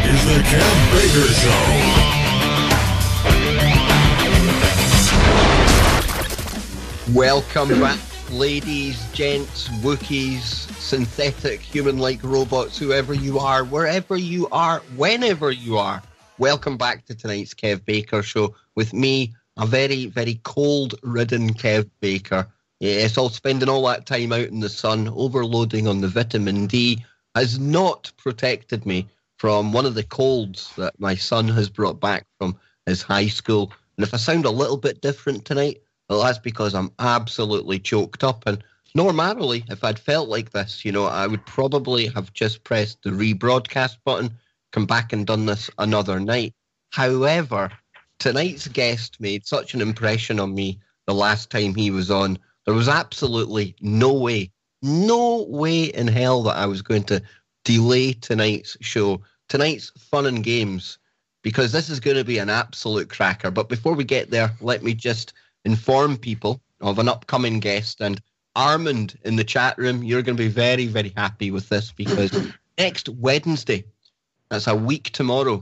is the Kev Baker Show. Welcome back, ladies, gents, Wookiees, synthetic human-like robots, whoever you are, wherever you are, whenever you are. Welcome back to tonight's Kev Baker Show with me, a very, very cold-ridden Kev Baker. Yes, spending all that time out in the sun, overloading on the vitamin D, has not protected me from one of the colds that my son has brought back from his high school. And if I sound a little bit different tonight, well, that's because I'm absolutely choked up. And normally, if I'd felt like this, I would probably have just pressed the rebroadcast button, come back and done this another night. However, tonight's guest made such an impression on me the last time he was on. There was absolutely no way in hell that I was going to delay tonight's show, tonight's fun and games, because this is going to be an absolute cracker. But before we get there, let me just inform people of an upcoming guest. And Armand in the chat room, you're going to be very, very happy with this, because next Wednesday, that's a week tomorrow,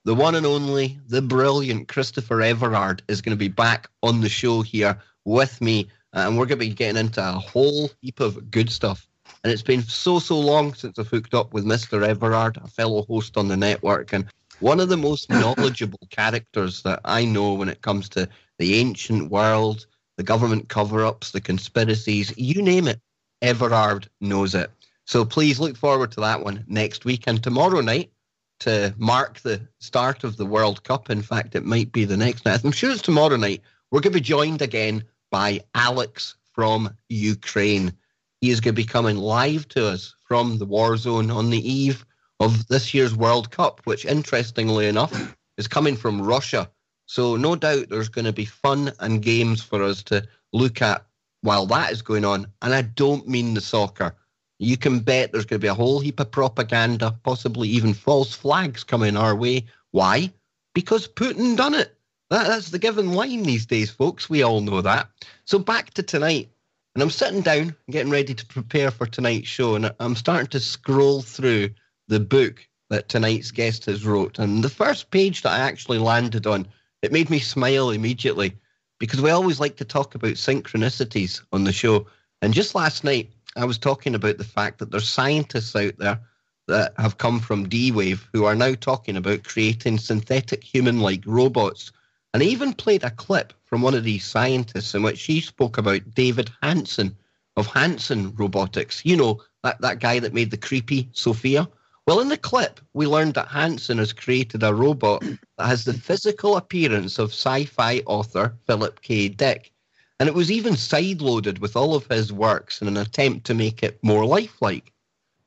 the one and only, the brilliant Christopher Everard is going to be back on the show here with me. And we're going to be getting into a whole heap of good stuff. And it's been so long since I've hooked up with Mr. Everard, a fellow host on the network, and one of the most knowledgeable characters that I know when it comes to the ancient world, the government cover-ups, the conspiracies, you name it, Everard knows it. So please look forward to that one next week. And tomorrow night, to mark the start of the World Cup, in fact, it might be the next night, I'm sure it's tomorrow night, we're going to be joined again by Alex from Ukraine. He is going to be coming live to us from the war zone on the eve of this year's World Cup, which, interestingly enough, is coming from Russia. So no doubt there's going to be fun and games for us to look at while that is going on. And I don't mean the soccer. You can bet there's going to be a whole heap of propaganda, possibly even false flags coming our way. Why? Because Putin done it. That's the given line these days, folks. We all know that. So back to tonight. And I'm sitting down, getting ready to prepare for tonight's show, and I'm starting to scroll through the book that tonight's guest has wrote. And the first page that I actually landed on, it made me smile immediately, because we always like to talk about synchronicities on the show. And just last night, I was talking about the fact that there's scientists out there that have come from D-Wave who are now talking about creating synthetic human-like robots. And I even played a clip from one of these scientists in which she spoke about David Hansen of Hansen Robotics. You know, that guy that made the creepy Sophia. Well, in the clip, we learned that Hansen has created a robot that has the physical appearance of sci-fi author Philip K. Dick. And it was even side-loaded with all of his works in an attempt to make it more lifelike.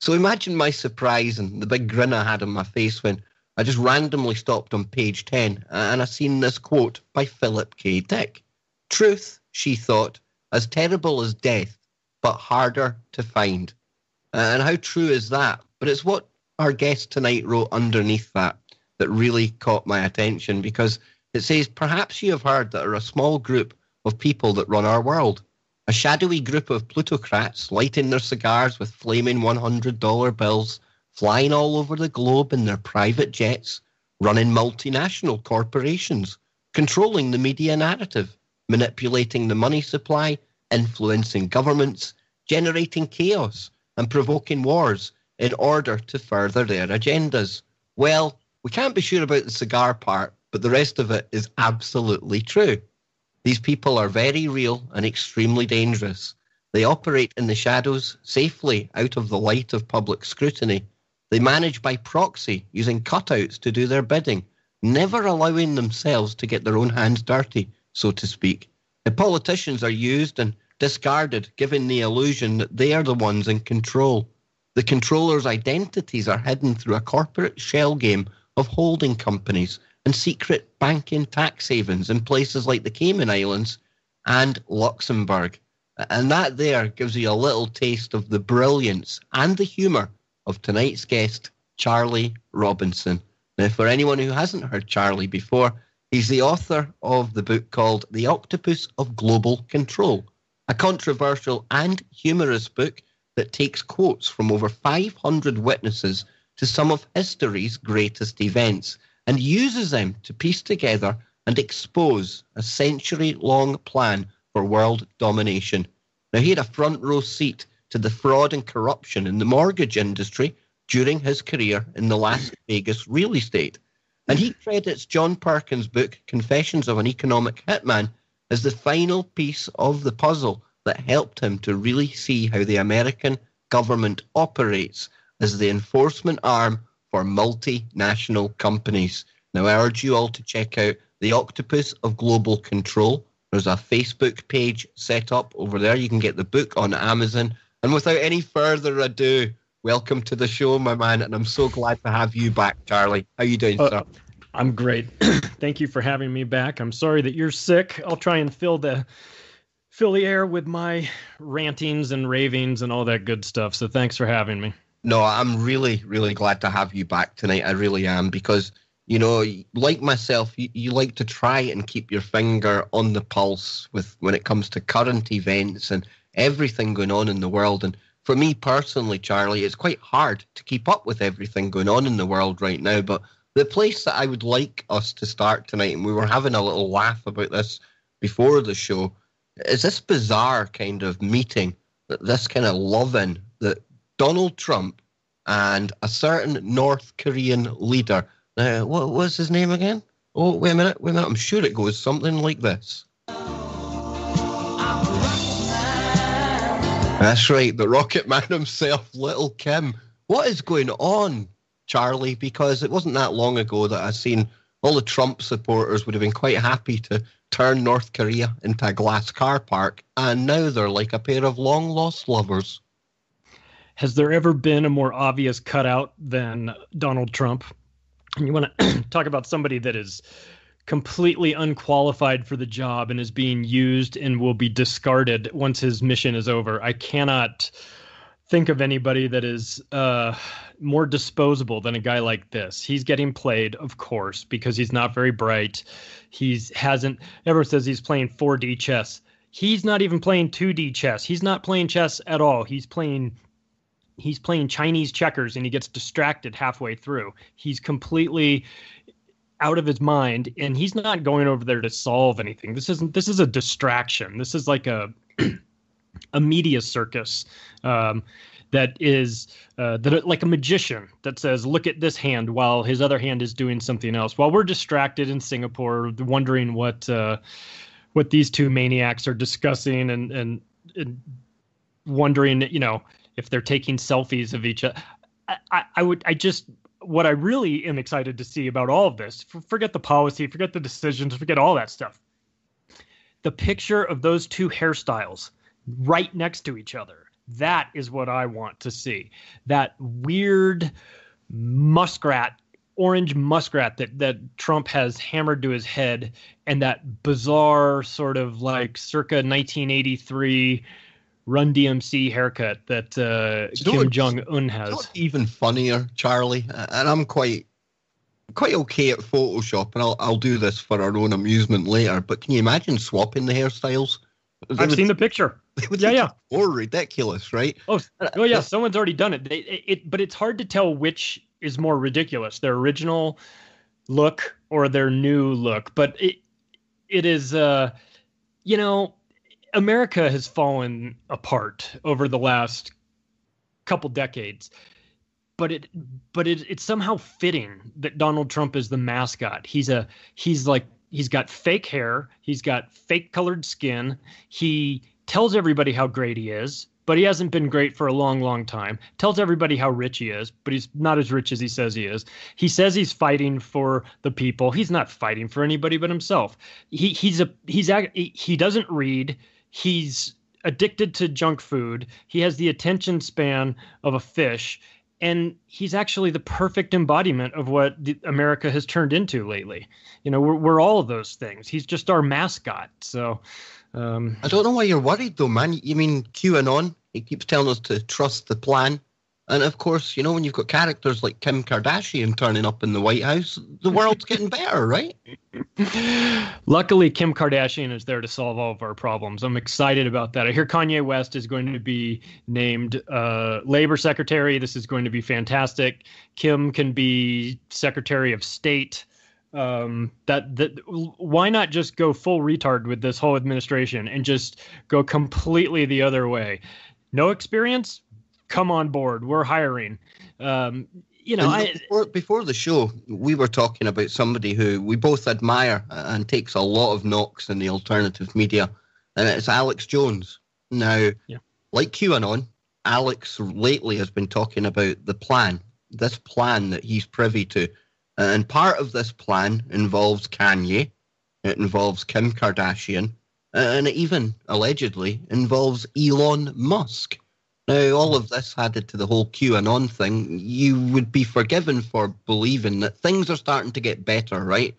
So imagine my surprise and the big grin I had on my face when I just randomly stopped on page 10 and I seen this quote by Philip K. Dick. Truth, she thought, as terrible as death, but harder to find. And how true is that? But it's what our guest tonight wrote underneath that really caught my attention, because it says, perhaps you have heard that there are a small group of people that run our world. A shadowy group of plutocrats lighting their cigars with flaming $100 bills, flying all over the globe in their private jets, running multinational corporations, controlling the media narrative, manipulating the money supply, influencing governments, generating chaos and provoking wars in order to further their agendas. Well, we can't be sure about the cigar part, but the rest of it is absolutely true. These people are very real and extremely dangerous. They operate in the shadows, safely out of the light of public scrutiny. They manage by proxy, using cutouts to do their bidding, never allowing themselves to get their own hands dirty, so to speak. The politicians are used and discarded, giving the illusion that they are the ones in control. The controllers' identities are hidden through a corporate shell game of holding companies and secret banking tax havens in places like the Cayman Islands and Luxembourg. And that there gives you a little taste of the brilliance and the humour of tonight's guest, Charlie Robinson. Now, for anyone who hasn't heard Charlie before, he's the author of the book called The Octopus of Global Control, a controversial and humorous book that takes quotes from over 500 witnesses to some of history's greatest events and uses them to piece together and expose a century-long plan for world domination. Now, he had a front row seat to the fraud and corruption in the mortgage industry during his career in the Las Vegas real estate. And he credits John Perkins' book, Confessions of an Economic Hitman, as the final piece of the puzzle that helped him to really see how the American government operates as the enforcement arm for multinational companies. Now, I urge you all to check out The Octopus of Global Control. There's a Facebook page set up over there. You can get the book on Amazon. And without any further ado, welcome to the show, my man. And I'm so glad to have you back, Charlie. How you doing, sir? I'm great. Thank you for having me back. I'm sorry that you're sick. I'll try and fill the air with my rantings and ravings and all that good stuff. So thanks for having me. No, I'm really, really glad to have you back tonight. I really am, because, you know, like myself, you like to try and keep your finger on the pulse when it comes to current events and everything going on in the world. And for me personally, Charlie, it's quite hard to keep up with everything going on in the world right now. But the place that I would like us to start tonight, and we were having a little laugh about this before the show, is this bizarre kind of meeting, this kind of loving that Donald Trump and a certain North Korean leader, what was his name again? Oh, wait a minute. I'm sure it goes something like this. That's right, the Rocket Man himself, Little Kim. What is going on, Charlie? Because it wasn't that long ago that I seen all the Trump supporters would have been quite happy to turn North Korea into a glass car park, and now they're like a pair of long-lost lovers. Has there ever been a more obvious cutout than Donald Trump? And you want to talk about somebody that is completely unqualified for the job and is being used and will be discarded once his mission is over. I cannot think of anybody that is more disposable than a guy like this. He's getting played, of course, because he's not very bright. Everyone says he's playing 4D chess. He's not even playing 2D chess. He's not playing chess at all. He's playing Chinese checkers, and he gets distracted halfway through. He's completely out of his mind, and he's not going over there to solve anything. This is a distraction. This is like a media circus that is like a magician that says, look at this hand while his other hand is doing something else. While we're distracted in Singapore, wondering what these two maniacs are discussing and wondering, you know, if they're taking selfies of each other. What I really am excited to see about all of this, forget the policy, forget the decisions, forget all that stuff. The picture of those two hairstyles right next to each other. That is what I want to see. That weird orange muskrat that Trump has hammered to his head, and that bizarre sort of like circa 1983 Run DMC haircut that Kim Jong-un has. It's even funnier, Charlie, and I'm quite okay at Photoshop, and I'll do this for our own amusement later, but can you imagine swapping the hairstyles? I've seen the picture. Yeah. More ridiculous, right? Oh yeah, someone's already done it. But it's hard to tell which is more ridiculous, their original look or their new look. But it is, you know, America has fallen apart over the last couple decades. But it's somehow fitting that Donald Trump is the mascot. He's got fake hair. He's got fake colored skin. He tells everybody how great he is, but he hasn't been great for a long, long time. Tells everybody how rich he is, but he's not as rich as he says he is. He says he's fighting for the people. He's not fighting for anybody but himself. He doesn't read. He's addicted to junk food. He has the attention span of a fish. And he's actually the perfect embodiment of what America has turned into lately. You know, we're all of those things. He's just our mascot. So I don't know why you're worried, though, man. You mean QAnon? He keeps telling us to trust the plan. And of course, when you've got characters like Kim Kardashian turning up in the White House, the world's getting better, right? Luckily, Kim Kardashian is there to solve all of our problems. I'm excited about that. I hear Kanye West is going to be named Labor Secretary. This is going to be fantastic. Kim can be Secretary of State. Why not just go full retard with this whole administration and just go completely the other way? No experience? Come on board. We're hiring. Before the show, we were talking about somebody who we both admire and takes a lot of knocks in the alternative media, and it's Alex Jones. Now, like QAnon, Alex lately has been talking about this plan that he's privy to. And part of this plan involves Kanye, it involves Kim Kardashian, and it even, allegedly, involves Elon Musk. Now, all of this added to the whole QAnon thing, you would be forgiven for believing that things are starting to get better, right?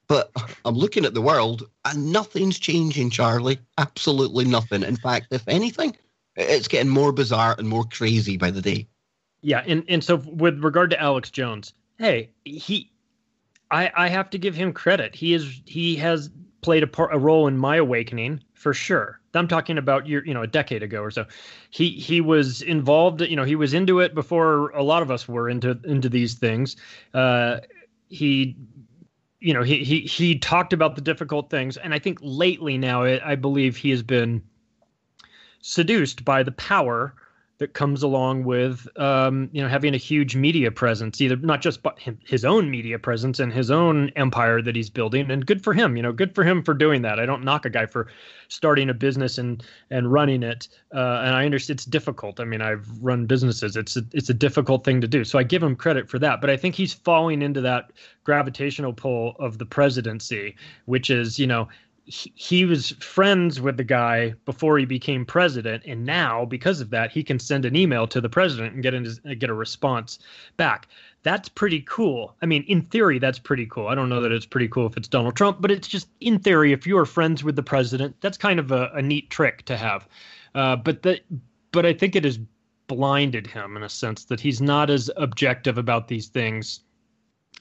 But I'm looking at the world, and nothing's changing, Charlie. Absolutely nothing. In fact, if anything, it's getting more bizarre and more crazy by the day. Yeah, and so with regard to Alex Jones, hey, I have to give him credit. He has played a role in my awakening for sure. I'm talking about a decade ago or so. He was involved. He was into it before a lot of us were into these things. He talked about the difficult things, and I think lately now I believe he has been seduced by the power that comes along with having a huge media presence, either not just his own media presence and his own empire that he's building. And good for him, good for him for doing that. I don't knock a guy for starting a business and running it. And I understand it's difficult. I mean, I've run businesses. It's a difficult thing to do. So I give him credit for that. But I think he's falling into that gravitational pull of the presidency, which is, he was friends with the guy before he became president, and now because of that, he can send an email to the president and get a response back. That's pretty cool. I mean, in theory, that's pretty cool. I don't know that it's pretty cool if it's Donald Trump, but it's just in theory, if you are friends with the president, that's kind of a neat trick to have. But I think it has blinded him in a sense that he's not as objective about these things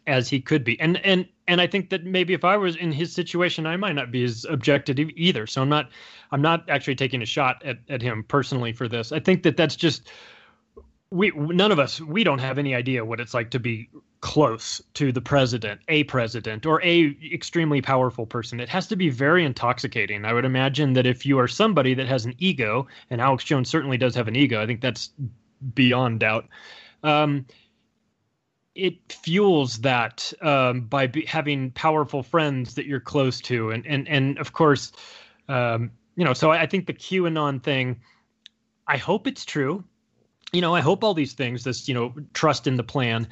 as he could be. And I think that maybe if I was in his situation, I might not be as objective either. So I'm not actually taking a shot at him personally for this. I think that's just, none of us, we don't have any idea what it's like to be close to the president, or a extremely powerful person. It has to be very intoxicating. I would imagine that if you are somebody that has an ego, and Alex Jones certainly does have an ego, I think that's beyond doubt. It fuels that by having powerful friends that you're close to. And of course, so I think the QAnon thing, I hope it's true. I hope all these things, this, trust in the plan,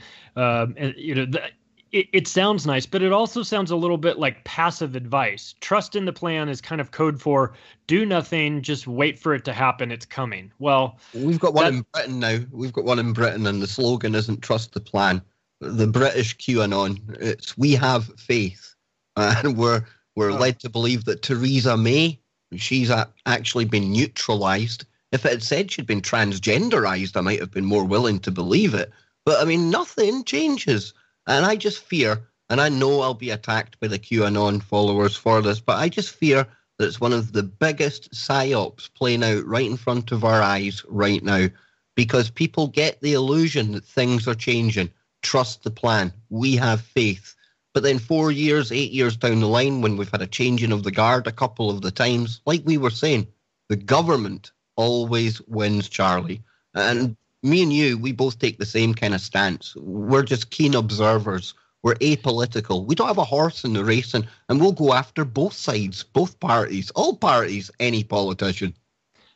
it sounds nice, but it also sounds a little bit like passive advice. Trust in the plan is kind of code for do nothing, just wait for it to happen. It's coming. Well, we've got one in Britain now. We've got one in Britain, and the slogan isn't trust the plan. The British QAnon, it's we have faith. And we're led to believe that Theresa May, she's actually been neutralized. If it had said she'd been transgenderized, I might have been more willing to believe it. But I mean, nothing changes. And I just fear, and I know I'll be attacked by the QAnon followers for this, but I just fear that it's one of the biggest psyops playing out right in front of our eyes right now, because people get the illusion that things are changing. Trust the plan. We have faith. But then 4 years, 8 years down the line, when we've had a changing of the guard a couple of the times, like we were saying, the government always wins, Charlie. And me and you, we both take the same kind of stance. We're just keen observers. We're apolitical. We don't have a horse in the race, and we'll go after both sides, both parties, all parties, any politician.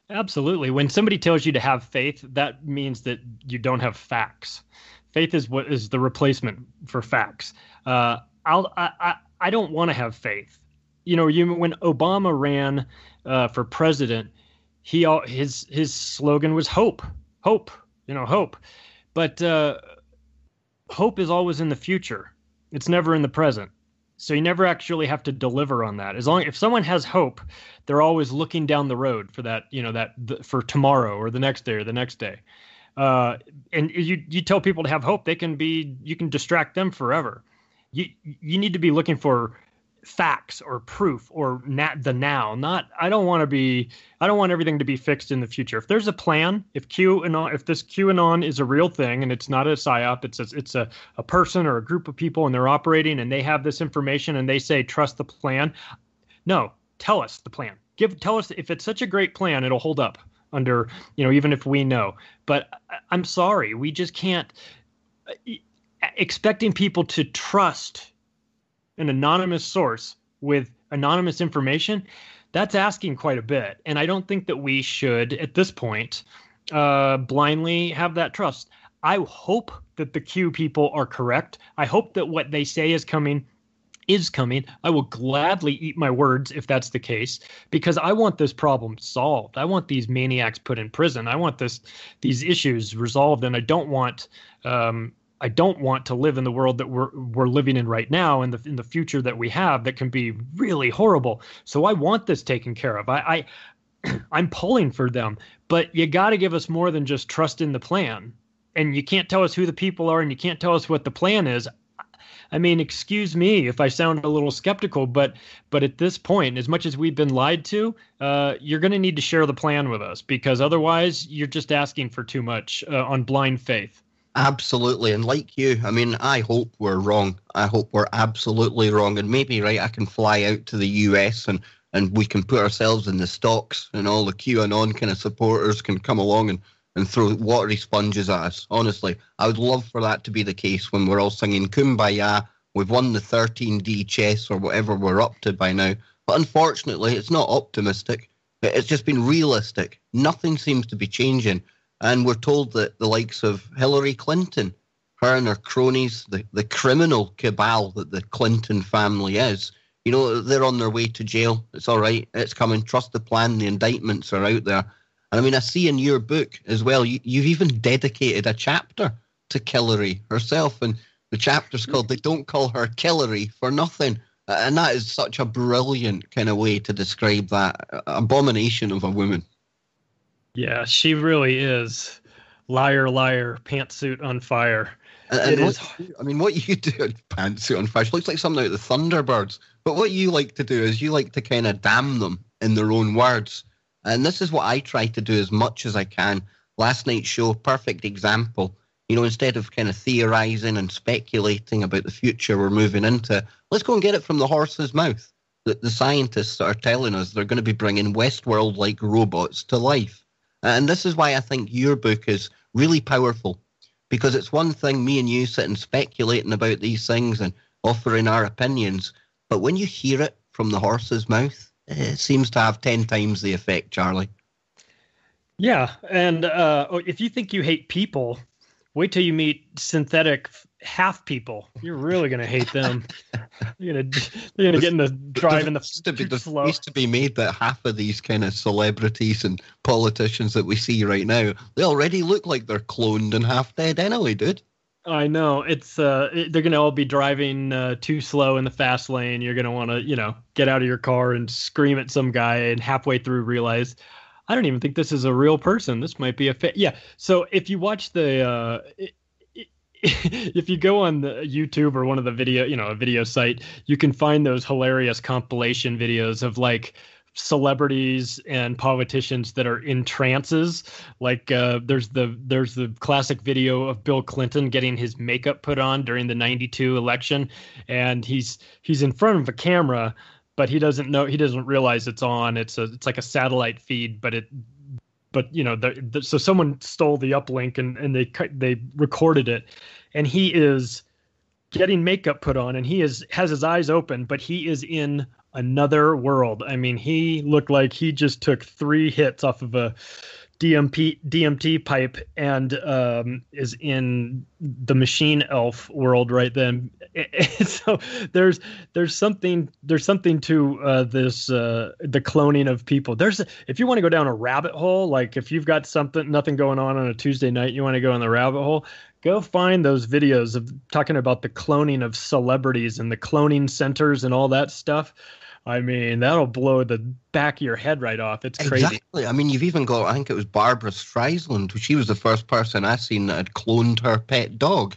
Absolutely. When somebody tells you to have faith, that means that you don't have facts. Faith is what is the replacement for facts. I don't want to have faith. When Obama ran for president, his slogan was hope. But hope is always in the future. It's never in the present. So you never actually have to deliver on that. If someone has hope, they're always looking down the road for that, for tomorrow or the next day or the next day. And you tell people to have hope, you can distract them forever. You need to be looking for facts or proof or the now. Not I don't want everything to be fixed in the future. If there's a plan, if this QAnon is a real thing and it's not a psyop, it's a person or a group of people and they're operating and they have this information and they say trust the plan. No, tell us the plan. Tell us if it's such a great plan, it'll hold up under, even if we know. But I'm sorry, we just can't expecting people to trust an anonymous source with anonymous information. That's asking quite a bit. And I don't think that we should, at this point, blindly have that trust. I hope that the Q people are correct. I hope that what they say is coming. I will gladly eat my words if that's the case, because I want this problem solved. I want these maniacs put in prison. I want these issues resolved, and I don't want to live in the world that we're living in right now, and in the future that we have that can be really horrible. So I want this taken care of. I'm pulling for them, but you got to give us more than just trust in the plan. And you can't tell us who the people are, and you can't tell us what the plan is. I mean, excuse me if I sound a little skeptical, but at this point, as much as we've been lied to, you're going to need to share the plan with us, because otherwise you're just asking for too much on blind faith. Absolutely. And like you, I mean, I hope we're wrong. I hope we're absolutely wrong. And maybe, right, I can fly out to the US and we can put ourselves in the stocks, and all the QAnon kind of supporters can come along and throw watery sponges at us. Honestly, I would love for that to be the case when we're all singing Kumbaya. We've won the 13D chess or whatever we're up to by now. But unfortunately, it's not optimistic. It's just been realistic. Nothing seems to be changing. And we're told that the likes of Hillary Clinton, her and her cronies, the criminal cabal that the Clinton family is, they're on their way to jail. It's all right. It's coming. Trust the plan. The indictments are out there. And I mean, I see in your book as well, you've even dedicated a chapter to Hillary herself. And the chapter's called They Don't Call Her Hillary for Nothing. And that is such a brilliant kind of way to describe that abomination of a woman. Yeah, she really is. Liar, liar, pantsuit on fire. What you do in Pantsuit on Fire, she looks like something out of the Thunderbirds. But what you like to do is you like to kind of damn them in their own words. And this is what I try to do as much as I can. Last night's show, perfect example. Instead of kind of theorizing and speculating about the future we're moving into, let's go and get it from the horse's mouth. The scientists are telling us they're going to be bringing Westworld-like robots to life. And this is why I think your book is really powerful, because it's one thing me and you sitting speculating about these things and offering our opinions, but when you hear it from the horse's mouth, it seems to have 10 times the effect, Charlie. Yeah, and if you think you hate people, wait till you meet synthetic half people. You're really going to hate them. They're going to get in the drive in the slow. It used to be made that half of these kind of celebrities and politicians that we see right now, they already look like they're cloned and half dead anyway, dude. I know. It's they're going to all be driving too slow in the fast lane. You're going to want to, get out of your car and scream at some guy and halfway through realize, I don't even think this is a real person. This might be a yeah. So if you watch if you go on the YouTube or one of the a video site, you can find those hilarious compilation videos of like celebrities and politicians that are in trances. Like there's the classic video of Bill Clinton getting his makeup put on during the 92 election, and he's in front of a camera, but he doesn't realize it's on. It's like a satellite feed, so someone stole the uplink and they recorded it, and he is getting makeup put on, and has his eyes open, but he is in another world. I mean, he looked like he just took 3 hits off of a DMT pipe and is in the machine elf world right then. So there's something to this the cloning of people. If you want to go down a rabbit hole, like if you've got nothing going on a Tuesday night, you want to go in the rabbit hole, go find those videos of talking about the cloning of celebrities and the cloning centers and all that stuff. I mean, that'll blow the back of your head right off. It's crazy. Exactly. I mean, you've even got, I think it was Barbara Streisand. She was the first person I seen that had cloned her pet dog.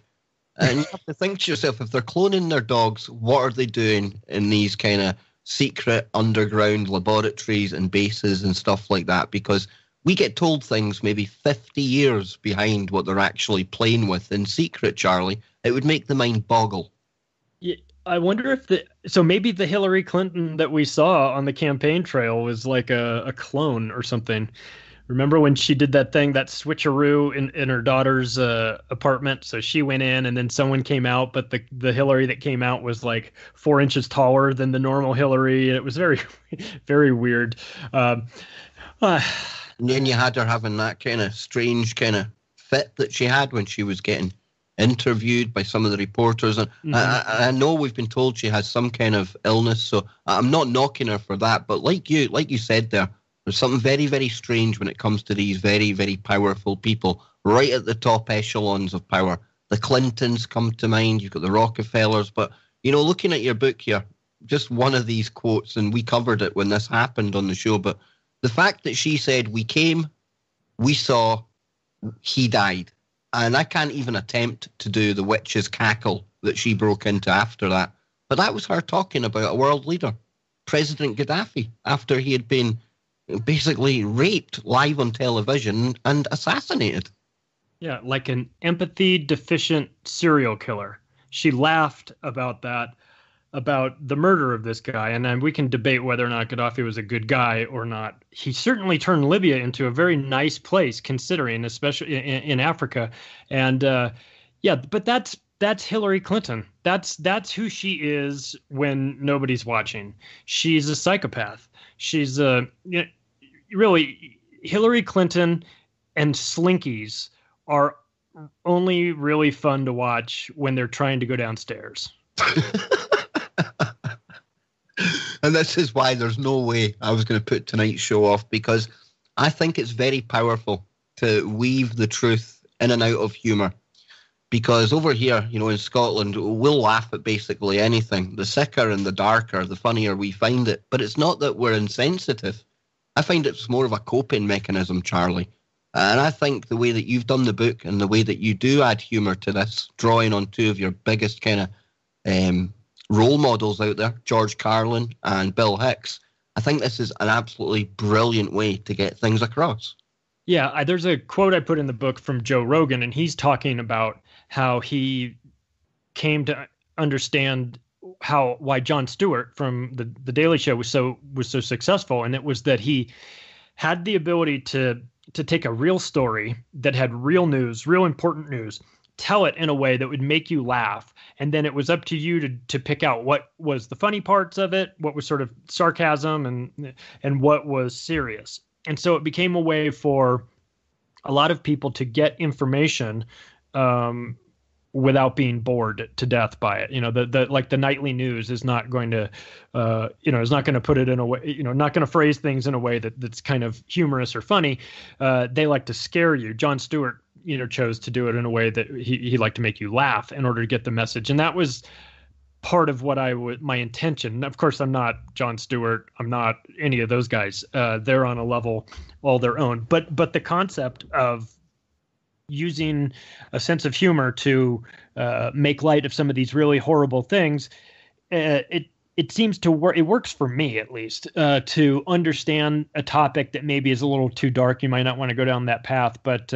And you have to think to yourself, if they're cloning their dogs, what are they doing in these kind of secret underground laboratories and bases and stuff like that? Because we get told things maybe 50 years behind what they're actually playing with in secret, Charlie. It would make the mind boggle. Yeah, I wonder if so maybe the Hillary Clinton that we saw on the campaign trail was like a clone or something. Remember when she did that thing, that switcheroo in her daughter's apartment? So she went in and then someone came out, but the Hillary that came out was like 4 inches taller than the normal Hillary. And it was very, very weird. And then you had her having that kind of strange kind of fit that she had when she was getting interviewed by some of the reporters. And I know we've been told she has some kind of illness, so I'm not knocking her for that. But like you said there's something very, very strange when it comes to these very, very powerful people right at the top echelons of power. The Clintons come to mind. You've got the Rockefellers. But, looking at your book here, just one of these quotes, and we covered it when this happened on the show, but the fact that she said, we came, we saw, he died. And I can't even attempt to do the witch's cackle that she broke into after that. But that was her talking about a world leader, President Gaddafi, after he had been basically raped live on television and assassinated. Yeah, like an empathy deficient serial killer. She laughed about that, about the murder of this guy. And we can debate whether or not Gaddafi was a good guy or not. He certainly turned Libya into a very nice place, considering, especially in Africa. And but that's Hillary Clinton. That's who she is when nobody's watching. She's a psychopath. She's really, Hillary Clinton and Slinkies are only really fun to watch when they're trying to go downstairs. And this is why there's no way I was going to put tonight's show off, because I think it's very powerful to weave the truth in and out of humour. Because over here, in Scotland, we'll laugh at basically anything. The sicker and the darker, the funnier we find it. But it's not that we're insensitive. I find it's more of a coping mechanism, Charlie. And I think the way that you've done the book and the way that you do add humour to this, drawing on two of your biggest kind of role models out there, George Carlin and Bill Hicks, I think this is an absolutely brilliant way to get things across. Yeah, there's a quote I put in the book from Joe Rogan, and he's talking about how he came to understand why Jon Stewart from the Daily Show was so successful, and it was that he had the ability to take a real story that had real news, real important news, tell it in a way that would make you laugh, and then it was up to you to pick out what was the funny parts of it, what was sort of sarcasm, and what was serious. And so it became a way for a lot of people to get information without being bored to death by it. The nightly news is not going to, is not going to put it in a way, not going to phrase things in a way that's kind of humorous or funny. They like to scare you. Jon Stewart, chose to do it in a way that he liked to make you laugh in order to get the message. And that was part of what my intention. Of course, I'm not Jon Stewart. I'm not any of those guys. They're on a level all their own. But the concept of using a sense of humor to make light of some of these really horrible things, it seems to work. It works for me, at least, to understand a topic that maybe is a little too dark. You might not want to go down that path, but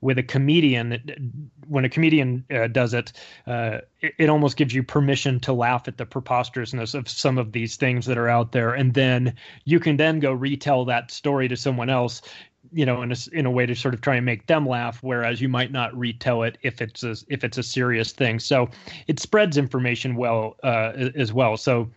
with a comedian, when a comedian does it, it almost gives you permission to laugh at the preposterousness of some of these things that are out there. And then you can then go retell that story to someone else, in a way to sort of try and make them laugh, whereas you might not retell it if it's a serious thing. So it spreads information well as well. So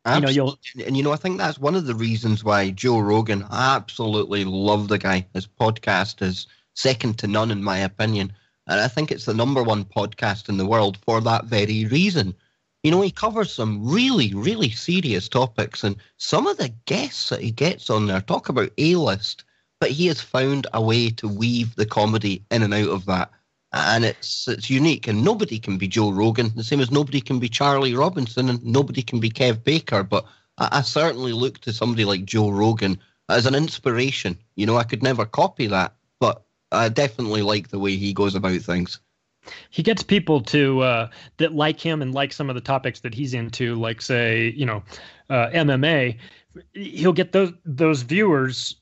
absolutely. And I think that's one of the reasons why Joe Rogan, I absolutely love the guy. His podcast is second to none in my opinion, and I think it's the number one podcast in the world for that very reason. He covers some really, really serious topics, and some of the guests that he gets on there talk about A-list, but he has found a way to weave the comedy in and out of that, and it's unique. And nobody can be Joe Rogan, the same as nobody can be Charlie Robinson, and nobody can be Kev Baker. But I certainly look to somebody like Joe Rogan as an inspiration. You know, I could never copy that, but I definitely like the way he goes about things. He gets people to that like him and like some of the topics that he's into, like, say, MMA. He'll get those viewers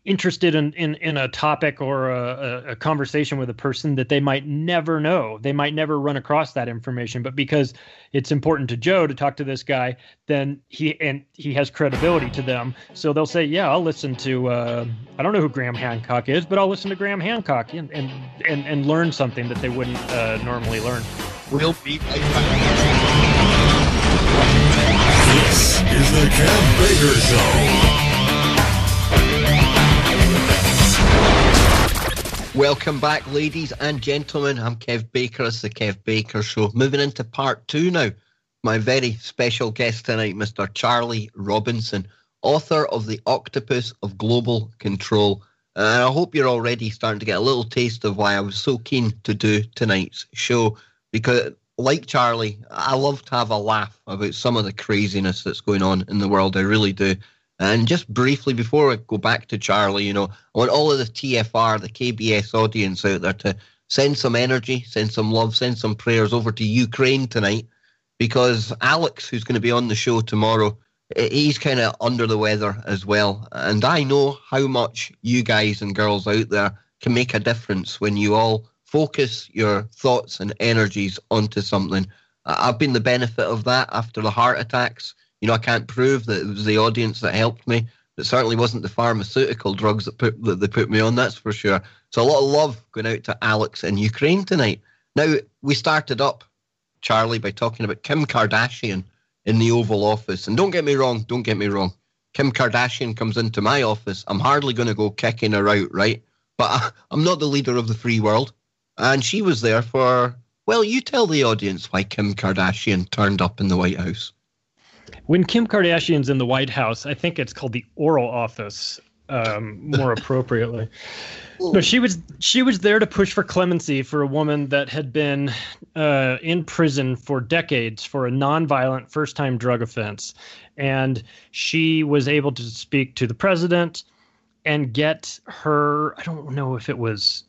interested in a topic or a conversation with a person that they might never know. They might never run across that information, but because it's important to Joe to talk to this guy, then he has credibility to them. So they'll say, yeah, I'll listen to, I don't know who Graham Hancock is, but I'll listen to Graham Hancock and learn something that they wouldn't normally learn. We'll be right back. This is the Kev Baker Show. Welcome back, ladies and gentlemen. I'm Kev Baker. It's the Kev Baker Show. Moving into part 2 now. My very special guest tonight, Mr. Charlie Robinson, author of The Octopus of Global Control. And I hope you're already starting to get a little taste of why I was so keen to do tonight's show. Because, like Charlie, I love to have a laugh about some of the craziness that's going on in the world. I really do. And just briefly, before I go back to Charlie, I want all of the TFR, the KBS audience out there to send some energy, send some love, send some prayers over to Ukraine tonight, because Alex, who's going to be on the show tomorrow, he's kind of under the weather as well. And I know how much you guys and girls out there can make a difference when you all focus your thoughts and energies onto something. I've been the benefit of that after the heart attacks. I can't prove that it was the audience that helped me. It certainly wasn't the pharmaceutical drugs that they put me on, that's for sure. So a lot of love going out to Alex in Ukraine tonight. Now, we started up, Charlie, by talking about Kim Kardashian in the Oval Office. And don't get me wrong. Kim Kardashian comes into my office. I'm hardly going to go kicking her out, right? But I'm not the leader of the free world. And she was there for, well, you tell the audience why Kim Kardashian turned up in the White House. When Kim Kardashian's in the White House, I think it's called the Oral Office, more appropriately. No, she was there to push for clemency for a woman that had been in prison for decades for a nonviolent first-time drug offense. And she was able to speak to the president and get her, I don't know if it was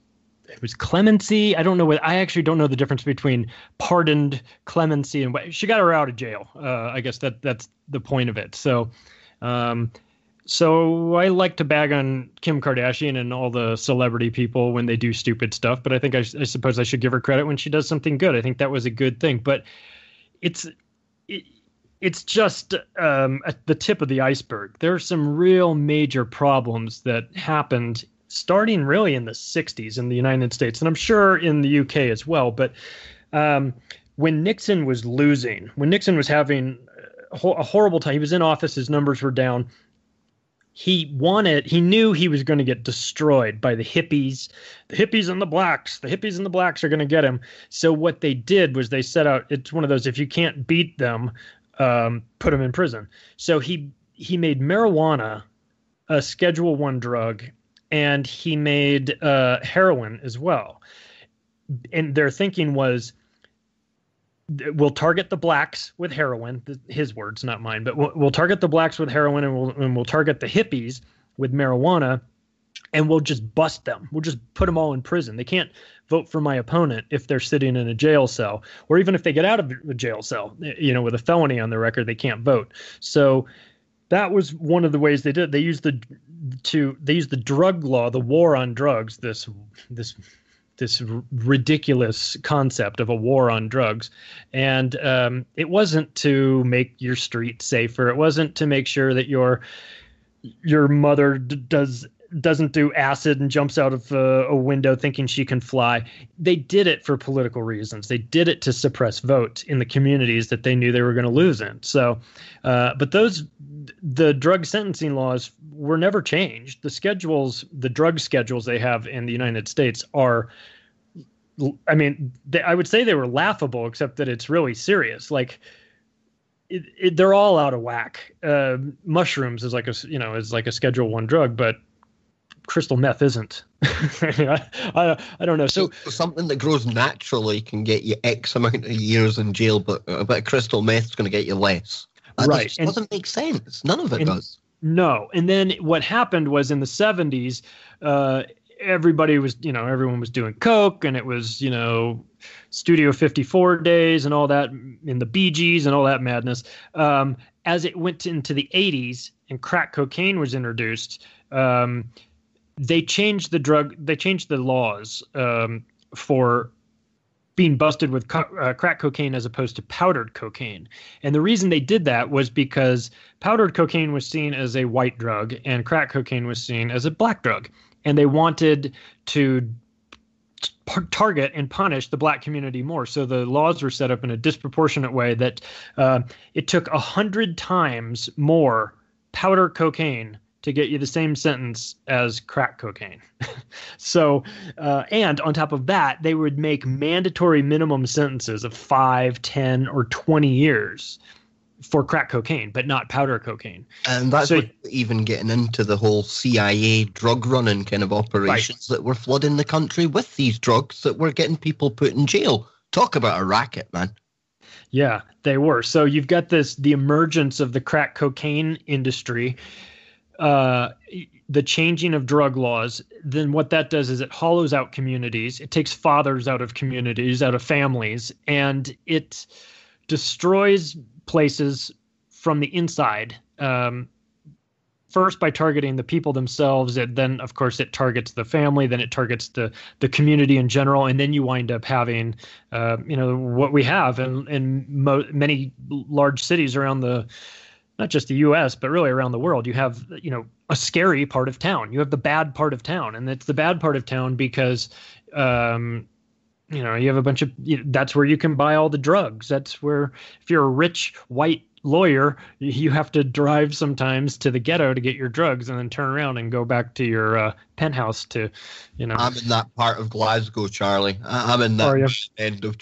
clemency. I don't know I actually don't know the difference between pardoned, clemency, and she got her out of jail. I guess that's the point of it. So I like to bag on Kim Kardashian and all the celebrity people when they do stupid stuff, but I think I suppose I should give her credit when she does something good. I think that was a good thing, but it's just at the tip of the iceberg. There are some real major problems that happened starting really in the 60s in the United States, and I'm sure in the UK as well. But when Nixon was losing, when Nixon was having a horrible time, he was in office, his numbers were down. He knew he was going to get destroyed by the hippies and the blacks. The hippies and the blacks are going to get him. So what they did was they set out, it's one of those, if you can't beat them, put them in prison. So he made marijuana a Schedule I drug, and he made heroin as well. And their thinking was, we'll target the blacks with heroin, his words, not mine, but we'll target the blacks with heroin, and we'll target the hippies with marijuana, and we'll just bust them. We'll just put them all in prison. They can't vote for my opponent if they're sitting in a jail cell, or even if they get out of a jail cell, with a felony on their record, they can't vote. So that was one of the ways they did it. They used the drug law, the war on drugs, this ridiculous concept of a war on drugs. And it wasn't to make your street safer. It wasn't to make sure that your mother doesn't do acid and jumps out of a window thinking she can fly. They did it for political reasons. They did it to suppress votes in the communities that they knew they were going to lose in. So, but the drug sentencing laws were never changed. The drug schedules they have in the United States are, I would say they were laughable, except that it's really serious. Like, they're all out of whack. Mushrooms is like a Schedule I drug, but crystal meth isn't. I don't know. So something that grows naturally can get you X amount of years in jail, but a bit of crystal meth is going to get you less. Right. It doesn't make sense. None of it does. No. And then what happened was in the 70s, everybody was, everyone was doing coke, and it was, Studio 54 days and all that, in the Bee Gees and all that madness. As it went into the 80s and crack cocaine was introduced, they changed the laws for being busted with crack cocaine as opposed to powdered cocaine. And the reason they did that was because powdered cocaine was seen as a white drug and crack cocaine was seen as a black drug. And they wanted to target and punish the black community more. So the laws were set up in a disproportionate way that it took 100 times more powder cocaine to get you the same sentence as crack cocaine. So, and on top of that, they would make mandatory minimum sentences of 5, 10, or 20 years for crack cocaine, but not powder cocaine. And that's even getting into the whole CIA drug running kind of operations that were flooding the country with these drugs that were getting people put in jail. Talk about a racket, man. Yeah, they were. So you've got the emergence of the crack cocaine industry, the changing of drug laws. Then what that does is it hollows out communities. It takes fathers out of communities, out of families, and it destroys places from the inside. First by targeting the people themselves, and then of course it targets the family, then it targets the community in general, and then you wind up having what we have in many large cities around not just the U.S., but really around the world. You have, a scary part of town. You have the bad part of town. And it's the bad part of town because, you have a bunch of, that's where you can buy all the drugs. That's where, if you're a rich white lawyer, you have to drive sometimes to the ghetto to get your drugs and then turn around and go back to your penthouse to, I'm in that part of Glasgow, Charlie. I'm in that end of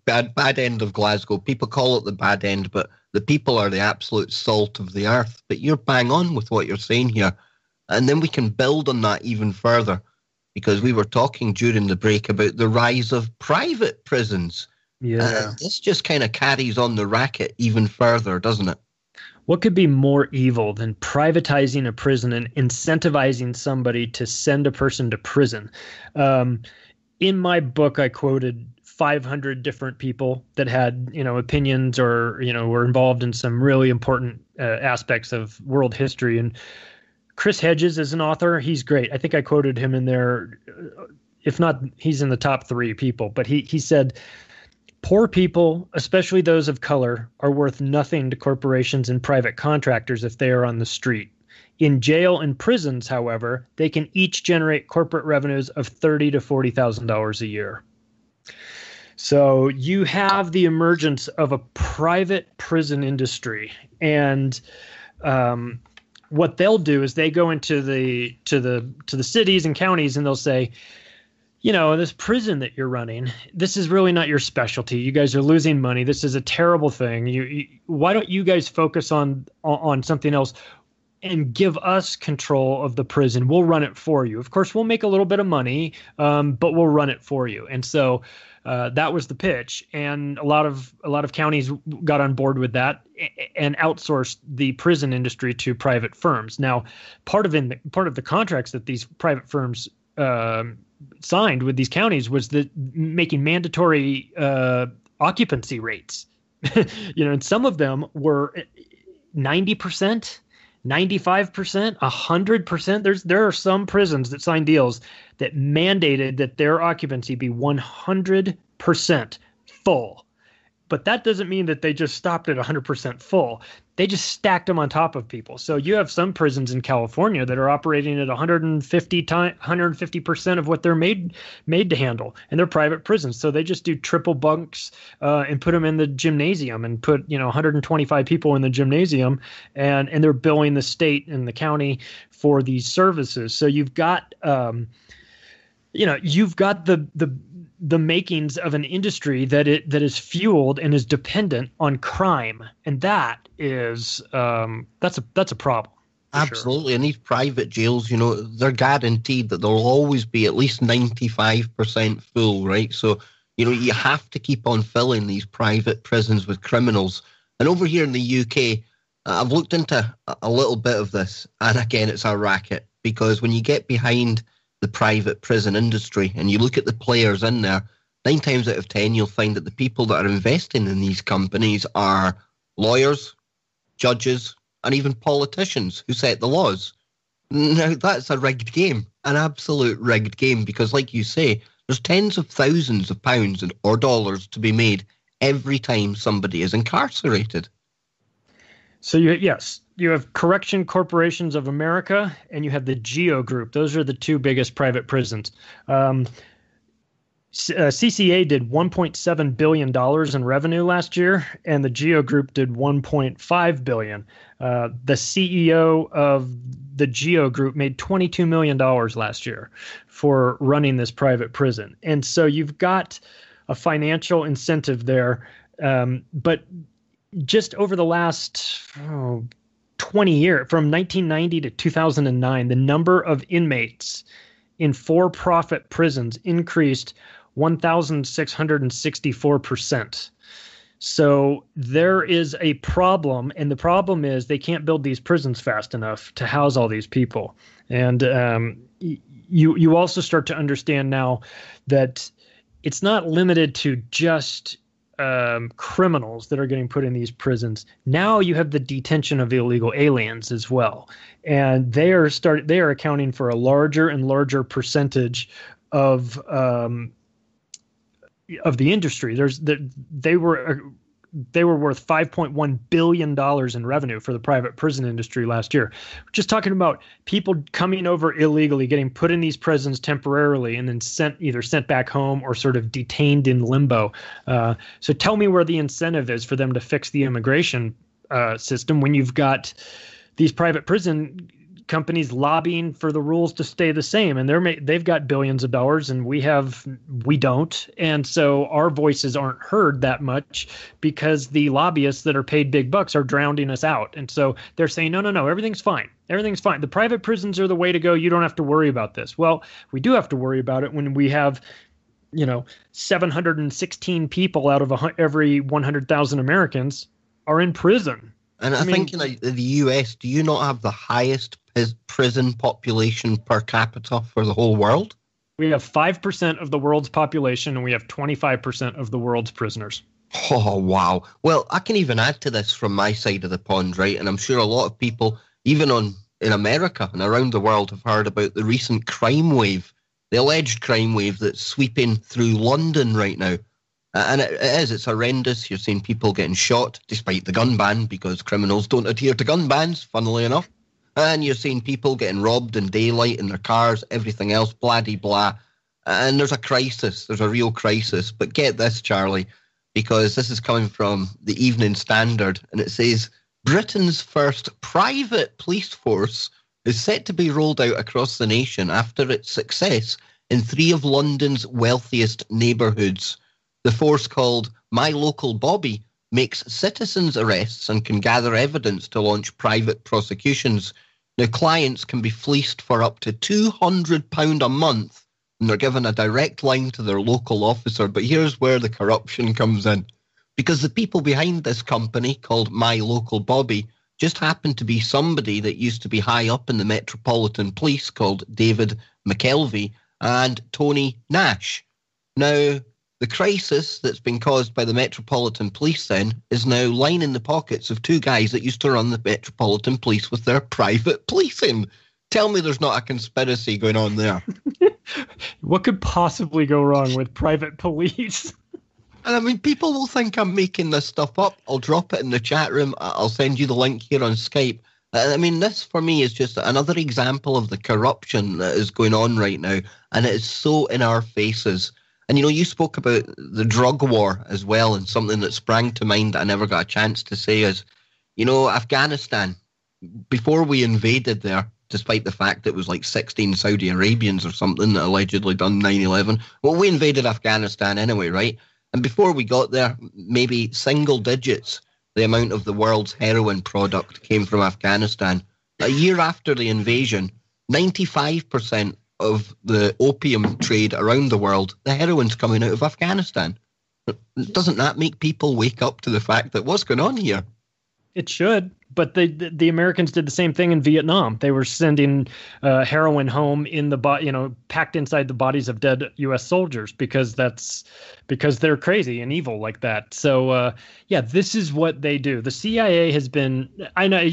bad end of Glasgow. People call it the bad end, but the people are the absolute salt of the earth. But you're bang on with what you're saying here. And then we can build on that even further, because we were talking during the break about the rise of private prisons. Yeah. This just kind of carries on the racket even further, doesn't it? What could be more evil than privatizing a prison and incentivizing somebody to send a person to prison? In my book, I quoted 500 different people that had, opinions or, were involved in some really important aspects of world history. And Chris Hedges is an author. He's great. I think I quoted him in there. If not, he's in the top 3 people. But he said, poor people, especially those of color, are worth nothing to corporations and private contractors if they are on the street. In jail and prisons, however, they can each generate corporate revenues of $30,000 to $40,000 a year. So you have the emergence of a private prison industry, and what they'll do is they go into the cities and counties and they'll say, this prison that you're running, this is really not your specialty. You guys are losing money. This is a terrible thing. Why don't you guys focus on something else and give us control of the prison? We'll run it for you. Of course, we'll make a little bit of money, but we'll run it for you. And so that was the pitch, and a lot of counties got on board with that and outsourced the prison industry to private firms. Now, part of the contracts that these private firms signed with these counties was making mandatory occupancy rates. And some of them were 90%. 95%, 100%. There are some prisons that sign deals that mandated that their occupancy be 100% full. But that doesn't mean that they just stopped at 100% full. They just stacked them on top of people. So you have some prisons in California that are operating at 150% of what they're made to handle, and they're private prisons. So they just do triple bunks and put them in the gymnasium and put 125 people in the gymnasium, and they're billing the state and the county for these services. So you've got the makings of an industry that is fueled and is dependent on crime, and that is that's a problem. Absolutely. Sure. And these private jails, they're guaranteed that they'll always be at least 95% full, right? So, you have to keep on filling these private prisons with criminals. And over here in the UK, I've looked into a little bit of this, and again, it's a racket, because when you get behind the private prison industry and you look at the players in there, 9 times out of 10, you'll find that the people that are investing in these companies are lawyers, judges, and even politicians who set the laws. Now, that's a rigged game, an absolute rigged game, because like you say, there's tens of thousands of pounds or dollars to be made every time somebody is incarcerated. So you have Correction Corporations of America and you have the GEO Group. Those are the two biggest private prisons. CCA did $1.7 billion in revenue last year, and the GEO Group did $1.5 billion. The CEO of the GEO Group made $22 million last year for running this private prison. And so you've got a financial incentive there. But just over the last 20 years, from 1990 to 2009, the number of inmates in for-profit prisons increased 1,664%. So there is a problem, and the problem is they can't build these prisons fast enough to house all these people. And you also start to understand now that it's not limited to just criminals that are getting put in these prisons. Now you have the detention of illegal aliens as well, and they are accounting for a larger and larger percentage of the industry. They were worth $5.1 billion in revenue for the private prison industry last year. We're just talking about people coming over illegally, getting put in these prisons temporarily, and then either sent back home or sort of detained in limbo. So tell me where the incentive is for them to fix the immigration system when you've got these private prison companies lobbying for the rules to stay the same, and they've got billions of dollars and we don't, and so our voices aren't heard that much because the lobbyists that are paid big bucks are drowning us out. And so they're saying no, everything's fine, the private prisons are the way to go, you don't have to worry about this. Well, we do have to worry about it when we have 716 people out of every 100,000 Americans are in prison. And I think in the US, do you not have the highest prison population per capita for the whole world? We have 5% of the world's population, and we have 25% of the world's prisoners. Oh, wow. Well, I can even add to this from my side of the pond, right? And I'm sure a lot of people, even in America and around the world, have heard about the recent crime wave, the alleged crime wave that's sweeping through London right now. And it's horrendous. You're seeing people getting shot despite the gun ban, because criminals don't adhere to gun bans, funnily enough. And you're seeing people getting robbed in daylight in their cars, everything else, blah-de-blah. And there's a crisis. There's a real crisis. But get this, Charlie, because this is coming from the Evening Standard, and it says, Britain's first private police force is set to be rolled out across the nation after its success in 3 of London's wealthiest neighbourhoods. The force, called My Local Bobby, makes citizens' arrests and can gather evidence to launch private prosecutions. Now, clients can be fleeced for up to £200 a month, and they're given a direct line to their local officer. But here's where the corruption comes in. Because the people behind this company, called My Local Bobby, just happened to be somebody that used to be high up in the Metropolitan Police, called David McKelvey and Tony Nash. Now, the crisis that's been caused by the Metropolitan Police then is now lining the pockets of 2 guys that used to run the Metropolitan Police with their private policing. Tell me there's not a conspiracy going on there. What could possibly go wrong with private police? And I mean, people will think I'm making this stuff up. I'll drop it in the chat room. I'll send you the link here on Skype. I mean, this for me is just another example of the corruption that is going on right now. And it is so in our faces. And, you spoke about the drug war as well, and something that sprang to mind that I never got a chance to say is, Afghanistan, before we invaded there, despite the fact it was like 16 Saudi Arabians or something that allegedly done 9/11, well, we invaded Afghanistan anyway, right? And before we got there, maybe single digits, the amount of the world's heroin product came from Afghanistan. A year after the invasion, 95% of the opium trade around the world, the heroin's coming out of Afghanistan. Doesn't that make people wake up to the fact that what's going on here? It should, but the Americans did the same thing in Vietnam. They were sending heroin home in packed inside the bodies of dead U.S. soldiers because they're crazy and evil like that. So this is what they do. The CIA has been. I know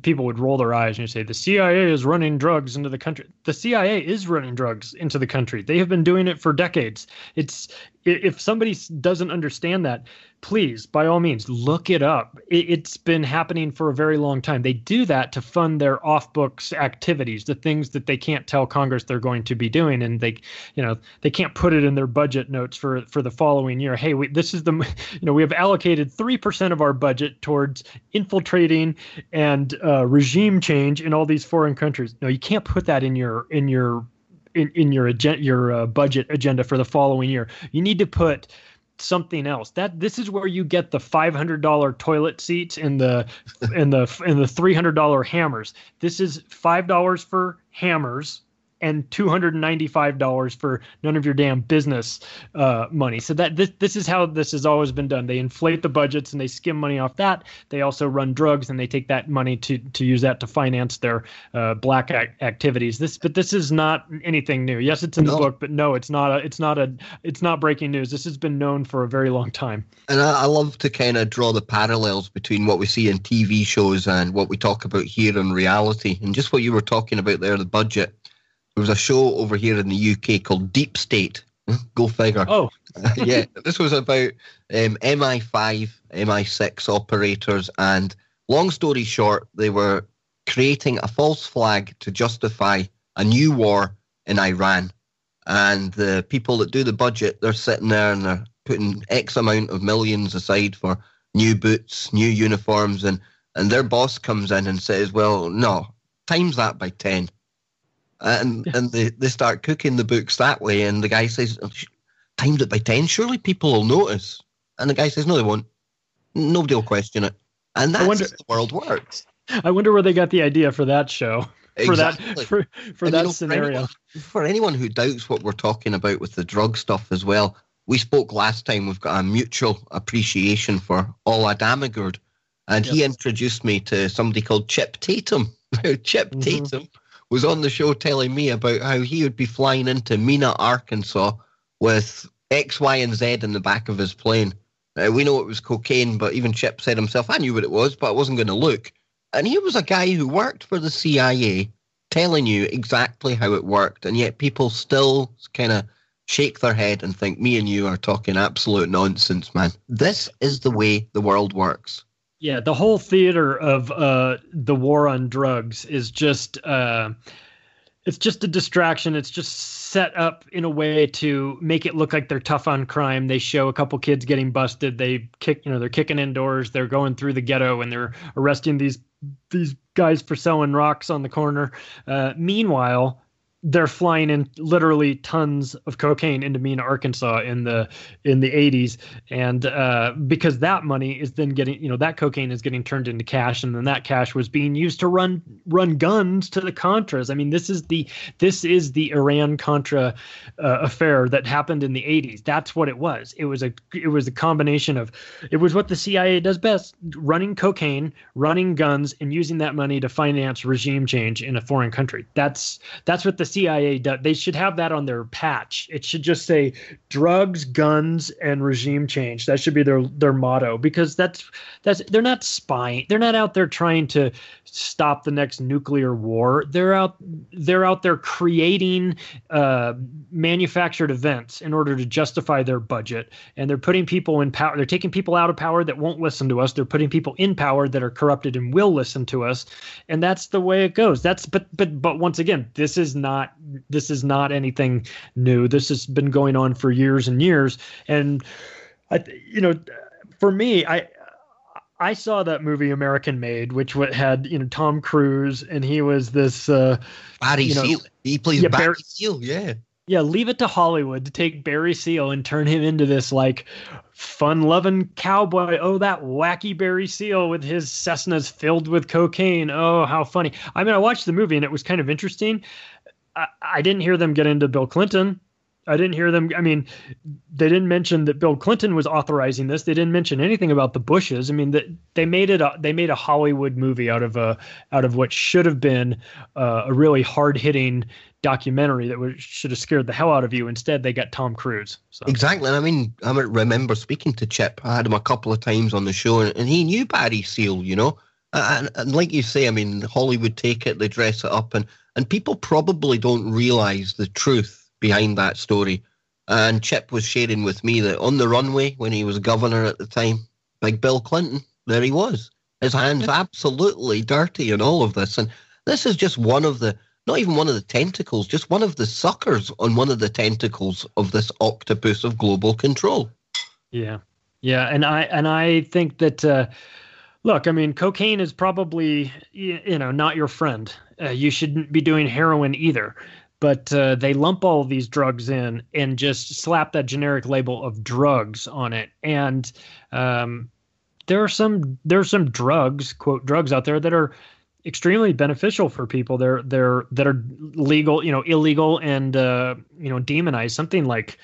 people would roll their eyes and say the CIA is running drugs into the country. The CIA is running drugs into the country. They have been doing it for decades. If somebody doesn't understand that, please, by all means, look it up. It's been happening for a very long time. They do that to fund their off-books activities, the things that they can't tell Congress they're going to be doing, and they can't put it in their budget notes for the following year. Hey, we have allocated 3% of our budget towards infiltrating and regime change in all these foreign countries. No, you can't put that in your budget agenda for the following year. You need to put something else. This is where you get the $500 toilet seats and the $300 hammers. This is $5 for hammers and $295 for none of your damn business money. So this is how this has always been done. They inflate the budgets and they skim money off that. They also run drugs and they take that money to use that to finance their black activities. This is not anything new. Yes, it's in the book, but no, it's not breaking news. This has been known for a very long time. And I love to kind of draw the parallels between what we see in TV shows and what we talk about here in reality. And just what you were talking about there, the budget. There was a show over here in the UK called Deep State. Go figure. Oh. Yeah, this was about MI5, MI6 operators. And long story short, they were creating a false flag to justify a new war in Iran. And the people that do the budget, they're sitting there and they're putting X amount of millions aside for new boots, new uniforms. And their boss comes in and says, well, no, times that by 10. And they start cooking the books that way. And the guy says, times it by 10, surely people will notice. And the guy says, no, they won't. Nobody will question it. And that's how the world works. I wonder where they got the idea for that show. Exactly. For that scenario. For anyone who doubts what we're talking about with the drug stuff as well, we spoke last time. We've got a mutual appreciation for Ola Damagard. And he introduced me to somebody called Chip Tatum. Chip Tatum was on the show telling me about how he would be flying into Mena, Arkansas with X, Y, and Z in the back of his plane. We know it was cocaine, but even Chip said himself, I knew what it was, but I wasn't going to look. And he was a guy who worked for the CIA telling you exactly how it worked, and yet people still kind of shake their head and think me and you are talking absolute nonsense, man. This is the way the world works. Yeah, the whole theater of the war on drugs is just it's just a distraction. It's just set up in a way to make it look like they're tough on crime. They show a couple kids getting busted. They're kicking indoors. They're going through the ghetto and they're arresting these guys for selling rocks on the corner. Meanwhile, they're flying in literally tons of cocaine into Mena, Arkansas in the 80s. And because that money is then getting, that cocaine is getting turned into cash. And then that cash was being used to run guns to the Contras. I mean, this is the Iran-Contra affair that happened in the 80s. That's what it was. It was a combination of, it was what the CIA does best, running cocaine, running guns, and using that money to finance regime change in a foreign country. That's what the CIA does. They should have that on their patch. It should just say drugs, guns, and regime change. That should be their motto, because that's they're not spying. They're not out there trying to stop the next nuclear war. They're out there creating manufactured events in order to justify their budget, and they're putting people in power. They're taking people out of power that won't listen to us. They're putting people in power that are corrupted and will listen to us, and that's the way it goes. But once again, this is not anything new. This has been going on for years and years. And for me, I saw that movie American Made, which had Tom Cruise, and he was this Barry Seal. He plays Barry Seal. Yeah, leave it to Hollywood to take Barry Seal and turn him into this like fun-loving cowboy. Oh, that wacky Barry Seal with his Cessnas filled with cocaine. Oh, how funny. I mean, I watched the movie and it was kind of interesting. I didn't hear them get into Bill Clinton. I didn't hear them. I mean, they didn't mention that Bill Clinton was authorizing this. They didn't mention anything about the Bushes. I mean, they made a Hollywood movie out of what should have been a really hard hitting documentary that should have scared the hell out of you. Instead, they got Tom Cruise. So. Exactly. And I mean, I remember speaking to Chip. I had him a couple of times on the show, and he knew Barry Seal, you know. And like you say, I mean, Hollywood take it, they dress it up, and people probably don't realise the truth behind that story. And Chip was sharing with me that on the runway, when he was governor at the time, Big Bill Clinton, there he was. His hands absolutely dirty in all of this. And this is just one of the, not even one of the tentacles, just one of the suckers on one of the tentacles of this octopus of global control. Yeah. Yeah. And I think that, look, I mean, cocaine is probably, not your friend. You shouldn't be doing heroin either. But they lump all these drugs in and just slap that generic label of drugs on it. And there are some drugs, quote, drugs out there that are extremely beneficial for people. That are legal, illegal and demonized. Something like,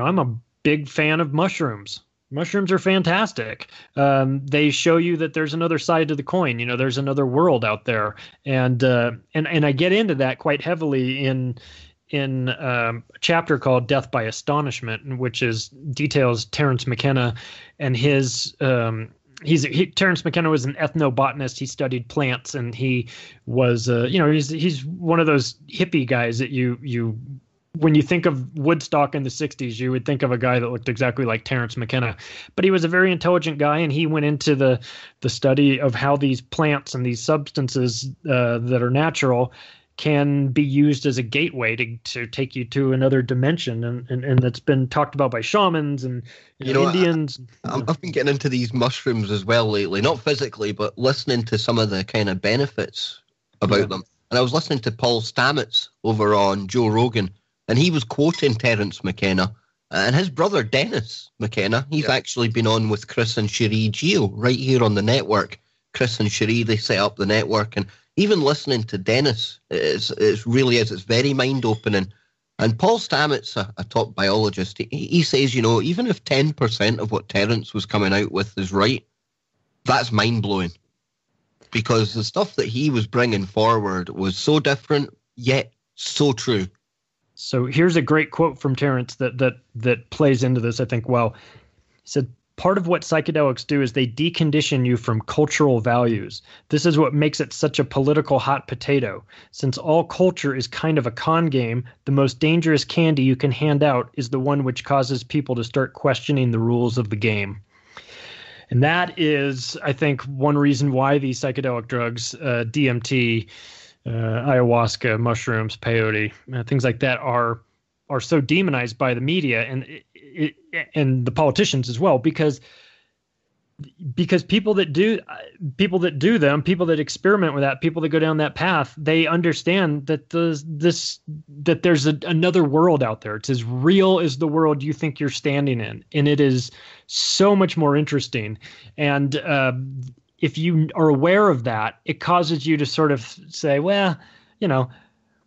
I'm a big fan of mushrooms. Mushrooms are fantastic. They show you that there's another side to the coin. There's another world out there, and I get into that quite heavily in a chapter called "Death by Astonishment," which details Terence McKenna and his. Terence McKenna was an ethnobotanist. He studied plants, and he was, he's one of those hippie guys that you. When you think of Woodstock in the 60s, you would think of a guy that looked exactly like Terence McKenna. But he was a very intelligent guy, and he went into the study of how these plants and these substances that are natural can be used as a gateway to take you to another dimension. And that's been talked about by shamans and Indians. I've been getting into these mushrooms as well lately, not physically, but listening to some of the kind of benefits about them. And I was listening to Paul Stamets over on Joe Rogan, and he was quoting Terence McKenna and his brother Dennis McKenna. He's actually been on with Chris and Cherie Geo right here on the network. Chris and Cherie, they set up the network. And even listening to Dennis, it's very mind-opening. And Paul Stamets, a top biologist, he says, even if 10% of what Terence was coming out with is right, that's mind-blowing. Because the stuff that he was bringing forward was so different, yet so true. So here's a great quote from Terence that plays into this, I think, well. He said, "Part of what psychedelics do is they decondition you from cultural values. This is what makes it such a political hot potato. Since all culture is kind of a con game, the most dangerous candy you can hand out is the one which causes people to start questioning the rules of the game." And that is, I think, one reason why these psychedelic drugs, DMT, ayahuasca, mushrooms, peyote, things like that are so demonized by the media and the politicians as well, because people that do them, people that experiment with that, people that go down that path, they understand that there's another world out there. It's as real as the world you think you're standing in, and it is so much more interesting. And if you are aware of that, it causes you to sort of say, well,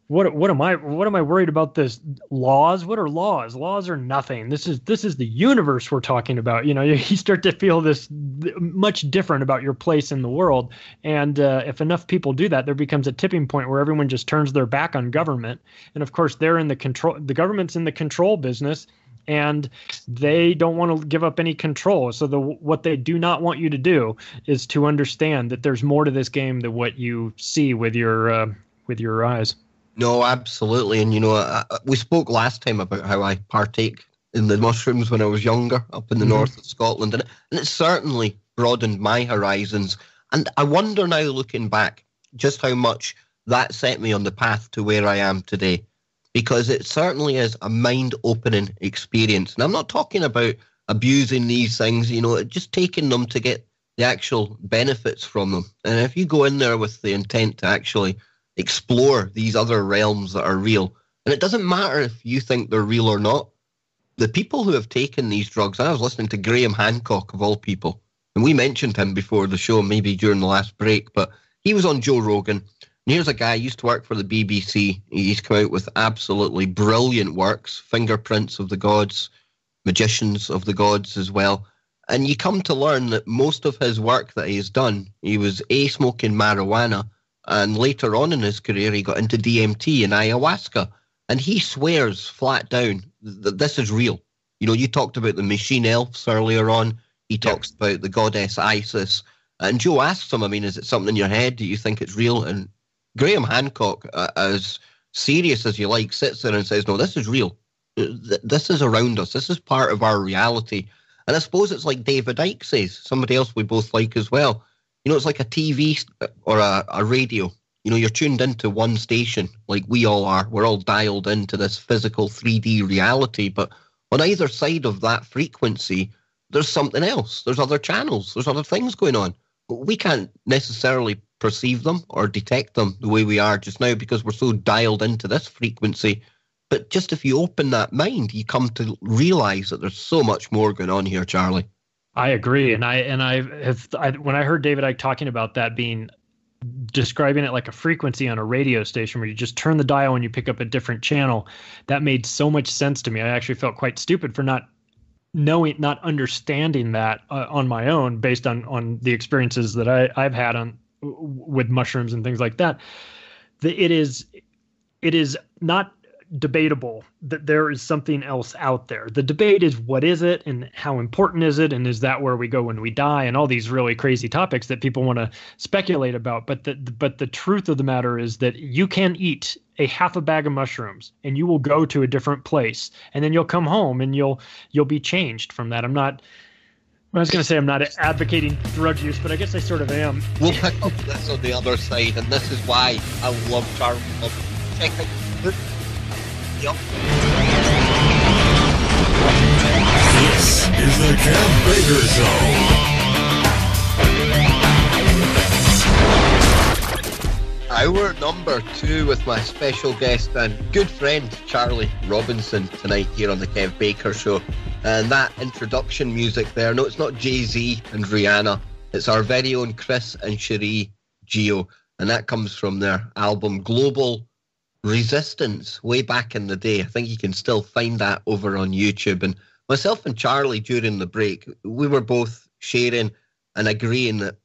what am I worried about this? Laws? What are laws? Laws are nothing. This is the universe we're talking about. You start to feel this much different about your place in the world. And if enough people do that, there becomes a tipping point where everyone just turns their back on government. And of course, the government's in the control business, and they don't want to give up any control. So what they do not want you to do is to understand that there's more to this game than what you see with your eyes. No, absolutely. And, we spoke last time about how I partake in the mushrooms when I was younger up in the north of Scotland. And it certainly broadened my horizons. And I wonder now, looking back, just how much that set me on the path to where I am today. Because it certainly is a mind-opening experience. And I'm not talking about abusing these things, just taking them to get the actual benefits from them. And if you go in there with the intent to actually explore these other realms that are real, and it doesn't matter if you think they're real or not, the people who have taken these drugs, and I was listening to Graham Hancock of all people, and we mentioned him before the show, maybe during the last break, but he was on Joe Rogan. Here's a guy who used to work for the BBC. He's come out with absolutely brilliant works, Fingerprints of the Gods, Magicians of the Gods as well. And you come to learn that most of his work that he's done, he was smoking marijuana, and later on in his career he got into DMT and ayahuasca. And he swears flat down that this is real. You know, you talked about the machine elves earlier on. He talks about the goddess Isis. And Joe asks him, I mean, is it something in your head? Do you think it's real? And Graham Hancock, as serious as you like, sits there and says, no, this is real. This is around us. This is part of our reality. And I suppose it's like David Icke says, somebody else we both like as well. You know, it's like a TV or a radio. You know, you're tuned into one station like we all are. We're all dialed into this physical 3D reality. But on either side of that frequency, there's something else. There's other channels. There's other things going on. We can't necessarily perceive them or detect them the way we are just now because we're so dialed into this frequency. But just if you open that mind, you come to realize that there's so much more going on here, Charlie. I agree. And when I heard David Icke talking about that describing it like a frequency on a radio station where you just turn the dial and you pick up a different channel, that made so much sense to me. I actually felt quite stupid for not understanding that on my own based on the experiences that I've had with mushrooms and things like that. It is not debatable that there is something else out there. The debate is, what is it and how important is it, and is that where we go when we die, and all these really crazy topics that people want to speculate about. But the truth of the matter is that you can eat a half a bag of mushrooms and you will go to a different place, and then you'll come home and you'll be changed from that. I was going to say I'm not advocating drug use, but I guess I sort of am. We'll pick up this on the other side, and this is why I love Charlie. Check it. Yep. This is the Kev Baker Show. Hour number 2 with my special guest and good friend Charlie Robinson tonight here on the Kev Baker Show. And that introduction music there, no, it's not Jay-Z and Rihanna. It's our very own Chris and Cherie Geo. And that comes from their album Global Resistance way back in the day. I think you can still find that over on YouTube. And myself and Charlie during the break, we were both sharing and agreeing that,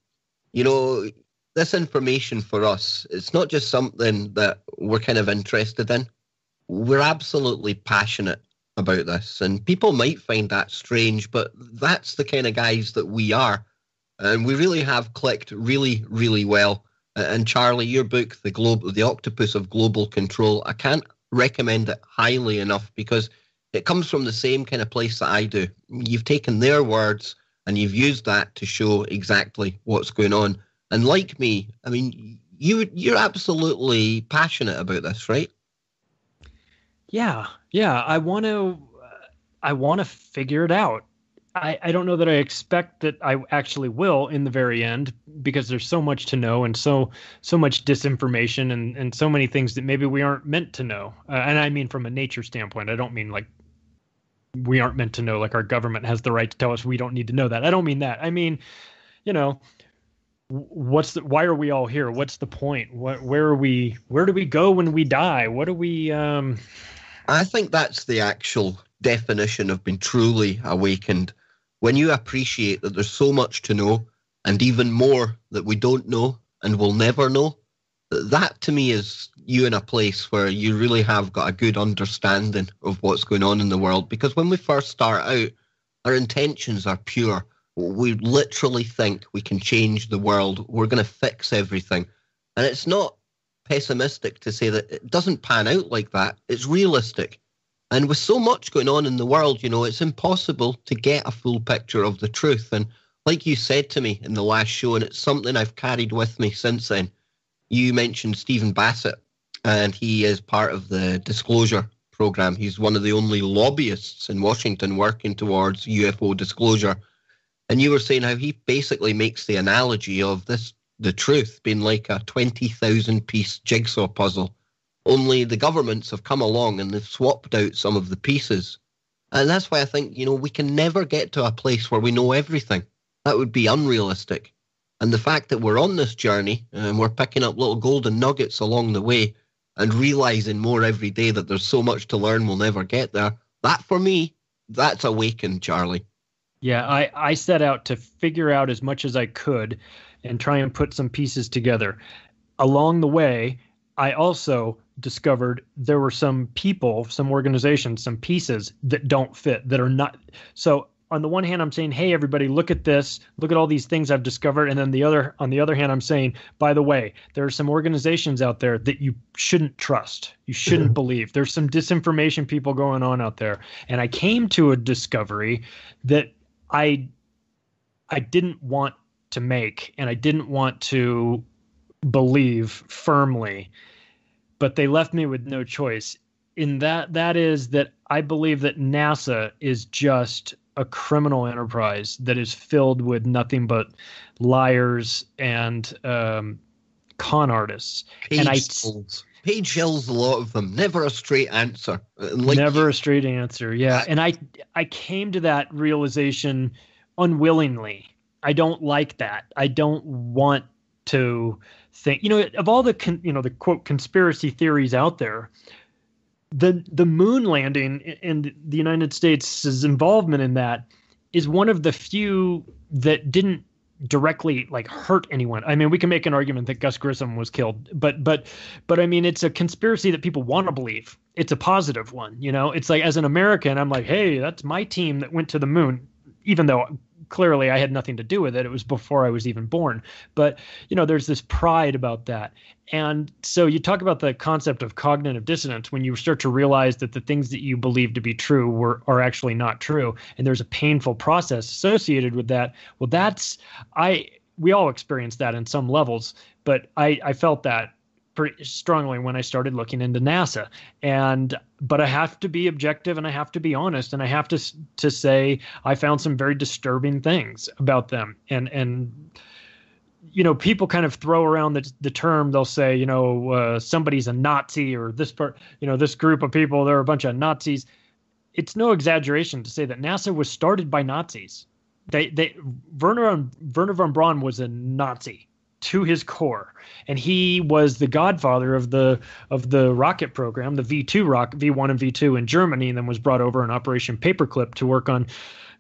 you know, this information for us, it's not just something that we're kind of interested in. We're absolutely passionate about this. And people might find that strange, but that's the kind of guys that we are. And we really have clicked really, really well. And Charlie, your book, The Octopus of Global Control, I can't recommend it highly enough because it comes from the same kind of place that I do. You've taken their words and you've used that to show exactly what's going on. And like me, I mean, you're absolutely passionate about this, right? Yeah. I want to figure it out. I don't know that I expect that I actually will in the very end, because there's so much to know and so much disinformation and so many things that maybe we aren't meant to know. And I mean from a nature standpoint. I don't mean like we aren't meant to know, like our government has the right to tell us we don't need to know that. I don't mean that. I mean, you know, why are we all here? What's the point? Where do we go when we die? What do we I think that's the actual definition of being truly awakened. When you appreciate that there's so much to know and even more that we don't know and will never know, that to me is you in a place where you really have got a good understanding of what's going on in the world. Because when we first start out, our intentions are pure. We literally think we can change the world. We're going to fix everything. And it's not pessimistic to say that it doesn't pan out like that. It's realistic. And with so much going on in the world, you know, it's impossible to get a full picture of the truth. And like you said to me in the last show, and it's something I've carried with me since then, you mentioned Stephen Bassett, and he is part of the Disclosure program. He's one of the only lobbyists in Washington working towards UFO disclosure. And you were saying how he basically makes the analogy of the truth being like a 20,000 piece jigsaw puzzle. Only the governments have come along and they've swapped out some of the pieces. And that's why I think, you know, we can never get to a place where we know everything. That would be unrealistic. And the fact that we're on this journey and we're picking up little golden nuggets along the way and realizing more every day that there's so much to learn, we'll never get there. That, for me, that's awakened, Charlie. Yeah, I set out to figure out as much as I could and try and put some pieces together. Along the way, I also discovered there were some people, some organizations, some pieces that don't fit, that are not. So on the one hand, I'm saying, hey, everybody, look at this. Look at all these things I've discovered. And then on the other hand, I'm saying, by the way, there are some organizations out there that you shouldn't trust. You shouldn't believe. There's some disinformation people going on out there. And I came to a discovery that I didn't want to make, and I didn't want to believe firmly, but they left me with no choice. In that is that I believe that NASA is just a criminal enterprise that is filled with nothing but liars and con artists. Page Hill's a lot of them. Never a straight answer. Never a straight answer. Yeah. And I came to that realization unwillingly. I don't like that. I don't want to think, of all the the quote conspiracy theories out there, the moon landing and the United States' involvement in that is one of the few that didn't directly hurt anyone. I mean, we can make an argument that Gus Grissom was killed, but I mean, it's a conspiracy that people want to believe. It's a positive one, It's like, as an American, I'm like, hey, that's my team that went to the moon, even though clearly I had nothing to do with it. It was before I was even born. But, there's this pride about that. And so you talk about the concept of cognitive dissonance when you start to realize that the things that you believe to be true are actually not true. And there's a painful process associated with that. Well, we all experience that in some levels, but I felt that pretty strongly when I started looking into NASA. But I have to be objective and I have to be honest, and I have to say I found some very disturbing things about them. And people kind of throw around the term. They'll say, somebody's a Nazi, or this group of people, they're a bunch of Nazis. It's no exaggeration to say that NASA was started by Nazis. Werner von Braun was a Nazi to his core, and he was the godfather of the rocket program, the V1 and V2 in Germany, and then was brought over in Operation Paperclip to work on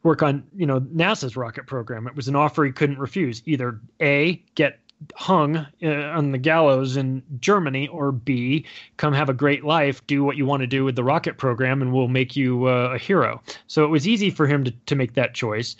NASA's rocket program. It was an offer he couldn't refuse. Either A, get hung on the gallows in Germany, or B, come have a great life, do what you want to do with the rocket program, and we'll make you a hero. So it was easy for him to make that choice.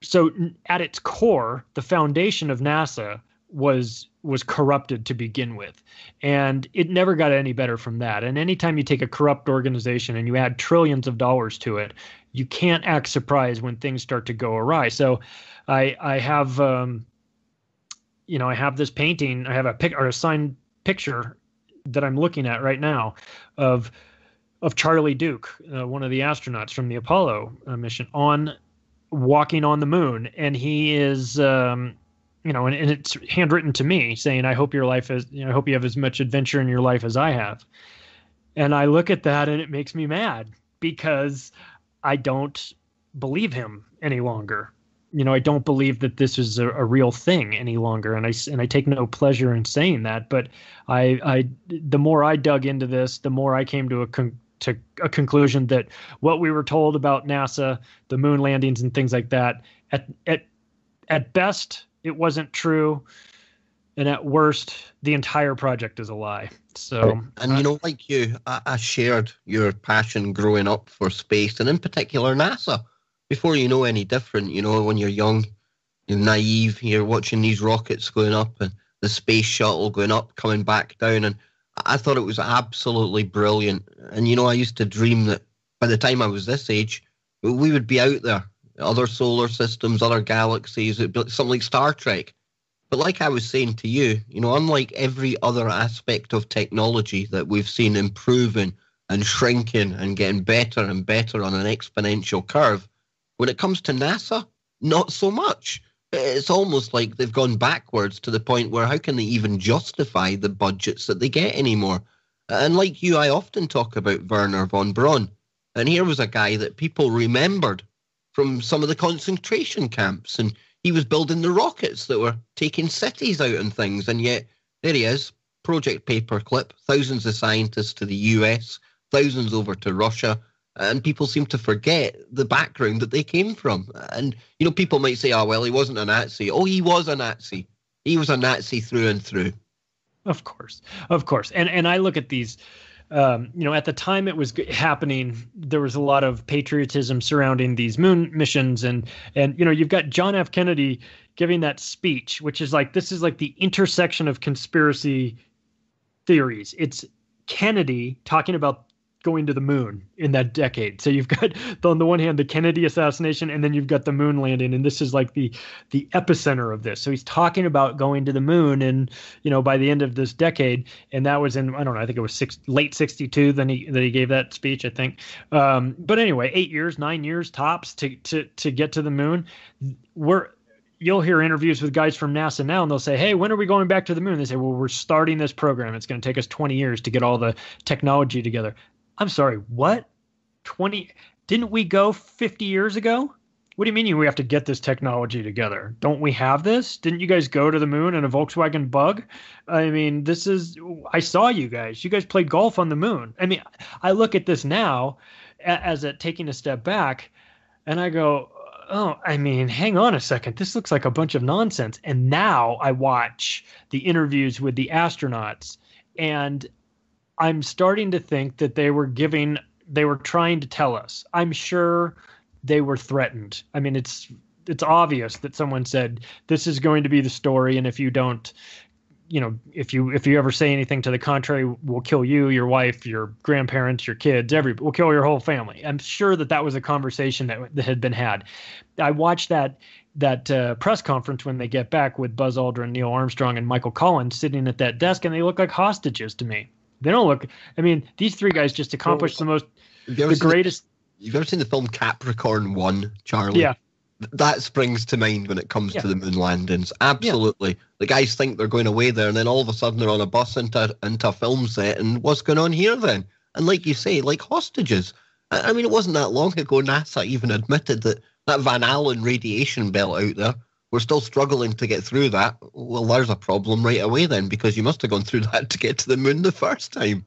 So at its core, the foundation of NASA was corrupted to begin with, and it never got any better from that. And anytime you take a corrupt organization and you add trillions of dollars to it, you can't act surprised when things start to go awry. So I have I have this painting, I have a signed picture that I'm looking at right now of Charlie Duke, one of the astronauts from the Apollo mission, walking on the moon, and he is and it's handwritten to me saying, I hope your life is, I hope you have as much adventure in your life as I have. And I look at that and it makes me mad, because I don't believe him any longer. I don't believe that this is a real thing any longer, and I take no pleasure in saying that. But the more I dug into this, the more I came to a conclusion that what we were told about NASA, the moon landings and things like that, at best, it wasn't true. And at worst, the entire project is a lie. So, and like you, I shared your passion growing up for space, and in particular NASA. Before you know any different, when you're young, you're naive, you're watching these rockets going up and the space shuttle going up, coming back down, and I thought it was absolutely brilliant. And, I used to dream that by the time I was this age, we would be out there, other solar systems, other galaxies, it'd be something like Star Trek. But like I was saying to you, unlike every other aspect of technology that we've seen improving and shrinking and getting better and better on an exponential curve, when it comes to NASA, not so much. It's almost like they've gone backwards to the point where how can they even justify the budgets that they get anymore? And like you, I often talk about Werner von Braun. And here was a guy that people remembered from some of the concentration camps. And he was building the rockets that were taking cities out and things. And yet, there he is, Project Paperclip, thousands of scientists to the US, thousands over to Russia, and people seem to forget the background that they came from. And, people might say, oh, well, he wasn't a Nazi. Oh, he was a Nazi. He was a Nazi through and through. Of course. And I look at these, at the time it was happening, there was a lot of patriotism surrounding these moon missions. And you've got John F. Kennedy giving that speech, which is this is the intersection of conspiracy theories. It's Kennedy talking about going to the moon in that decade. So you've got, on the one hand, the Kennedy assassination, and then you've got the moon landing. And this is the epicenter of this. So he's talking about going to the moon and, by the end of this decade. And that was in, I don't know, I think it was late 62 that he gave that speech, I think. But anyway, 9 years tops to get to the moon. You'll hear interviews with guys from NASA now, and they'll say, hey, when are we going back to the moon? They say, well, we're starting this program. It's going to take us 20 years to get all the technology together. I'm sorry, what? 20? Didn't we go 50 years ago? What do you mean we have to get this technology together? Don't we have this? Didn't you guys go to the moon in a Volkswagen Bug? I mean, I saw you guys. You guys played golf on the moon. I mean, I look at this now as taking a step back, and I go, oh, I mean, hang on a second. This looks like a bunch of nonsense. And now I watch the interviews with the astronauts, and I'm starting to think that they were trying to tell us. I'm sure they were threatened. I mean, it's obvious that someone said, this is going to be the story. And if you don't, if you ever say anything to the contrary, we'll kill you, your wife, your grandparents, your kids, we'll kill your whole family. I'm sure that was a conversation that had been had. I watched that press conference when they get back with Buzz Aldrin, Neil Armstrong, and Michael Collins sitting at that desk, and they look like hostages to me. They don't look. I mean, these three guys just accomplished the greatest. You've ever seen the film Capricorn 1, Charlie? Yeah. That springs to mind when it comes to the moon landings. Absolutely. Yeah. The guys think they're going away there, and then all of a sudden they're on a bus into a film set, and what's going on here then? And like you say, like hostages. I mean, it wasn't that long ago NASA even admitted that Van Allen radiation belt out there, we're still struggling to get through that. Well, there's a problem right away then, because you must have gone through that to get to the moon the first time.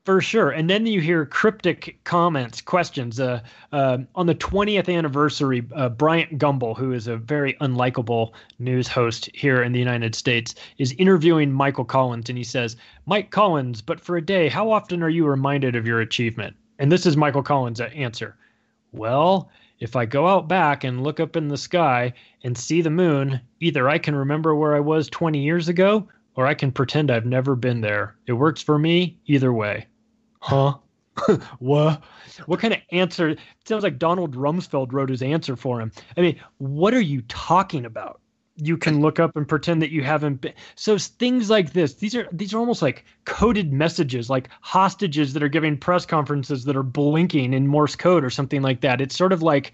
For sure. And then you hear cryptic questions. On the 20th anniversary, Bryant Gumbel, who is a very unlikable news host here in the United States, is interviewing Michael Collins. And he says, Mike Collins, but for a day, how often are you reminded of your achievement? And this is Michael Collins' answer. Well, if I go out back and look up in the sky and see the moon, either I can remember where I was 20 years ago, or I can pretend I've never been there. It works for me either way. Huh? What? What kind of answer? It sounds like Donald Rumsfeld wrote his answer for him. I mean, what are you talking about? You can look up and pretend that you haven't been. So things like this, these are almost like coded messages, like hostages that are giving press conferences that are blinking in Morse code or something like that. It's sort of like,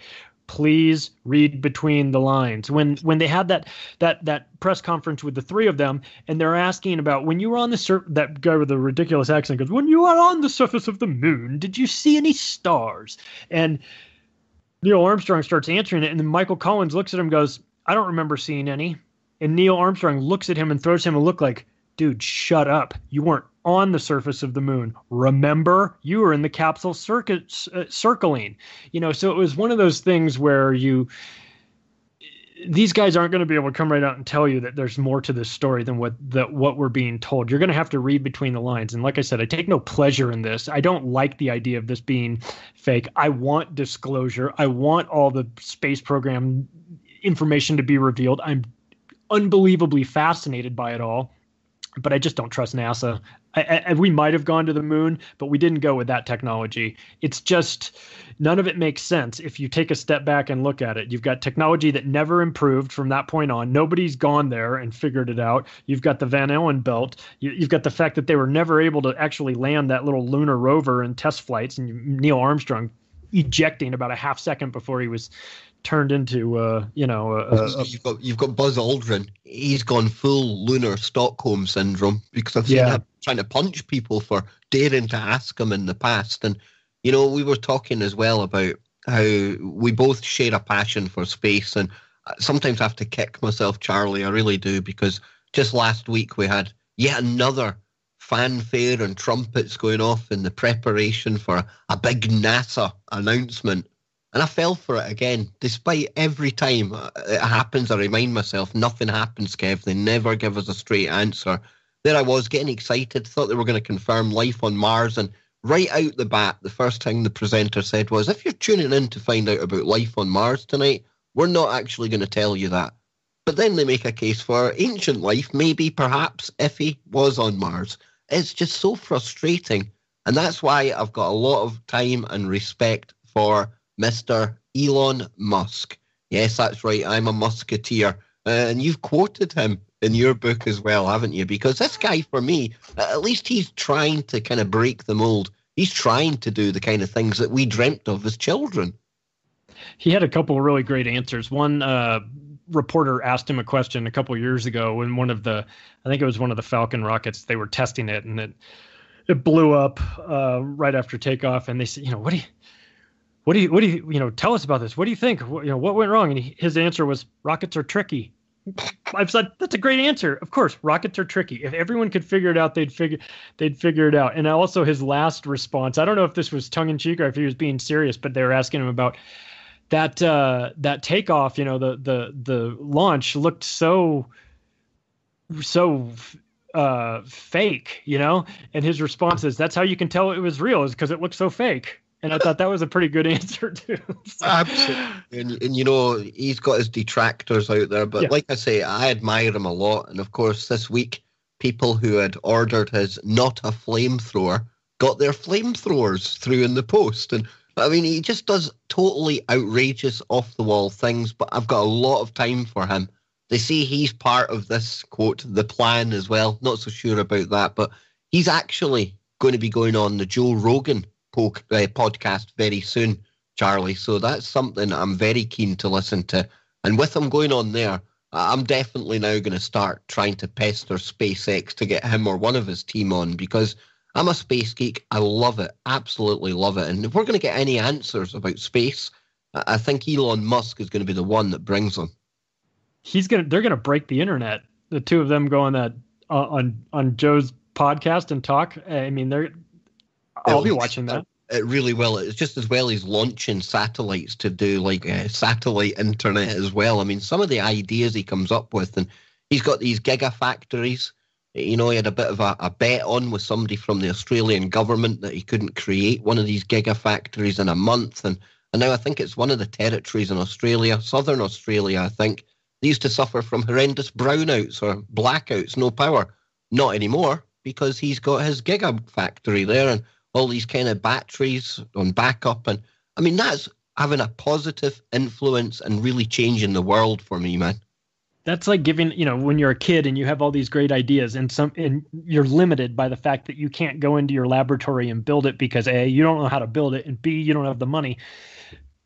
please read between the lines. When they had that press conference with the three of them, and they're asking about when you were on that guy with the ridiculous accent goes, when you were on the surface of the moon, did you see any stars? And Neil Armstrong starts answering it, and then Michael Collins looks at him and goes, I don't remember seeing any. And Neil Armstrong looks at him and throws him a look like, dude, shut up. You weren't on the surface of the moon. Remember, you were in the capsule circling. So it was one of those things where these guys aren't going to be able to come right out and tell you that there's more to this story than what we're being told. You're going to have to read between the lines. And like I said, I take no pleasure in this. I don't like the idea of this being fake. I want disclosure. I want all the space program information to be revealed. I'm unbelievably fascinated by it all, but I just don't trust NASA. We might have gone to the moon, but we didn't go with that technology. It's just, none of it makes sense if you take a step back and look at it. You've got technology that never improved from that point on. Nobody's gone there and figured it out. You've got the Van Allen belt. You've got the fact that they were never able to actually land that little lunar rover in test flights, and Neil Armstrong ejecting about a half second before he was turned into, you've got Buzz Aldrin. He's gone full lunar Stockholm syndrome, because I've seen him trying to punch people for daring to ask him in the past. And, we were talking as well about how we both share a passion for space. And sometimes I have to kick myself, Charlie. I really do, because just last week we had yet another fanfare and trumpets going off in the preparation for a big NASA announcement. And I fell for it again. Despite every time it happens, I remind myself, nothing happens, Kev. They never give us a straight answer. There I was, getting excited, thought they were going to confirm life on Mars, and right out the bat, the first thing the presenter said was, if you're tuning in to find out about life on Mars tonight, we're not actually going to tell you that. But then they make a case for ancient life, maybe, perhaps, if he was on Mars. It's just so frustrating. And that's why I've got a lot of time and respect for Mr. Elon Musk. Yes, that's right, I'm a Musketeer. And you've quoted him in your book as well, haven't you? Because this guy, for me, at least he's trying to kind of break the mold. He's trying to do the kind of things that we dreamt of as children. He had a couple of really great answers. One reporter asked him a question a couple of years ago when I think it was one of the Falcon rockets, they were testing it, and it blew up right after takeoff. And they said, what do you tell us about this? What do you think? What went wrong? And his answer was, rockets are tricky. I said, that's a great answer. Of course, rockets are tricky. If everyone could figure it out, they'd figure it out. And also his last response, I don't know if this was tongue in cheek or if he was being serious, but they were asking him about that takeoff. The launch looked so fake, and his response is, that's how you can tell it was real, is because it looked so fake. And I thought that was a pretty good answer, too. Absolutely. And he's got his detractors out there. But like I say, I admire him a lot. And, of course, this week, people who had ordered his not a flamethrower got their flamethrowers through in the post. And, I mean, he just does totally outrageous, off-the-wall things. But I've got a lot of time for him. They say he's part of this, quote, the plan as well. Not so sure about that. But he's actually going to be going on the Joe Rogan podcast very soon, Charlie. So that's something I'm very keen to listen to. And with him going on there, I'm definitely now going to start trying to pester SpaceX to get him or one of his team on, because I'm a space geek. I love it. Absolutely love it. And if we're going to get any answers about space, I think Elon Musk is going to be the one that brings them. They're going to break the internet. The two of them go on that on Joe's podcast and talk. I mean, I'll be watching that. It really will. It's just as well he's launching satellites to do like satellite internet as well. I mean, some of the ideas he comes up with, and he's got these gigafactories. He had a bit of a bet on with somebody from the Australian government that he couldn't create one of these gigafactories in a month. And now I think it's one of the territories in Australia, southern Australia, I think, they used to suffer from horrendous brownouts or blackouts, no power. Not anymore, because he's got his gigafactory there and all these kind of batteries on backup. And I mean, that's having a positive influence and really changing the world for me, man. That's like giving, when you're a kid and you have all these great ideas and you're limited by the fact that you can't go into your laboratory and build it because A, you don't know how to build it, and B, you don't have the money.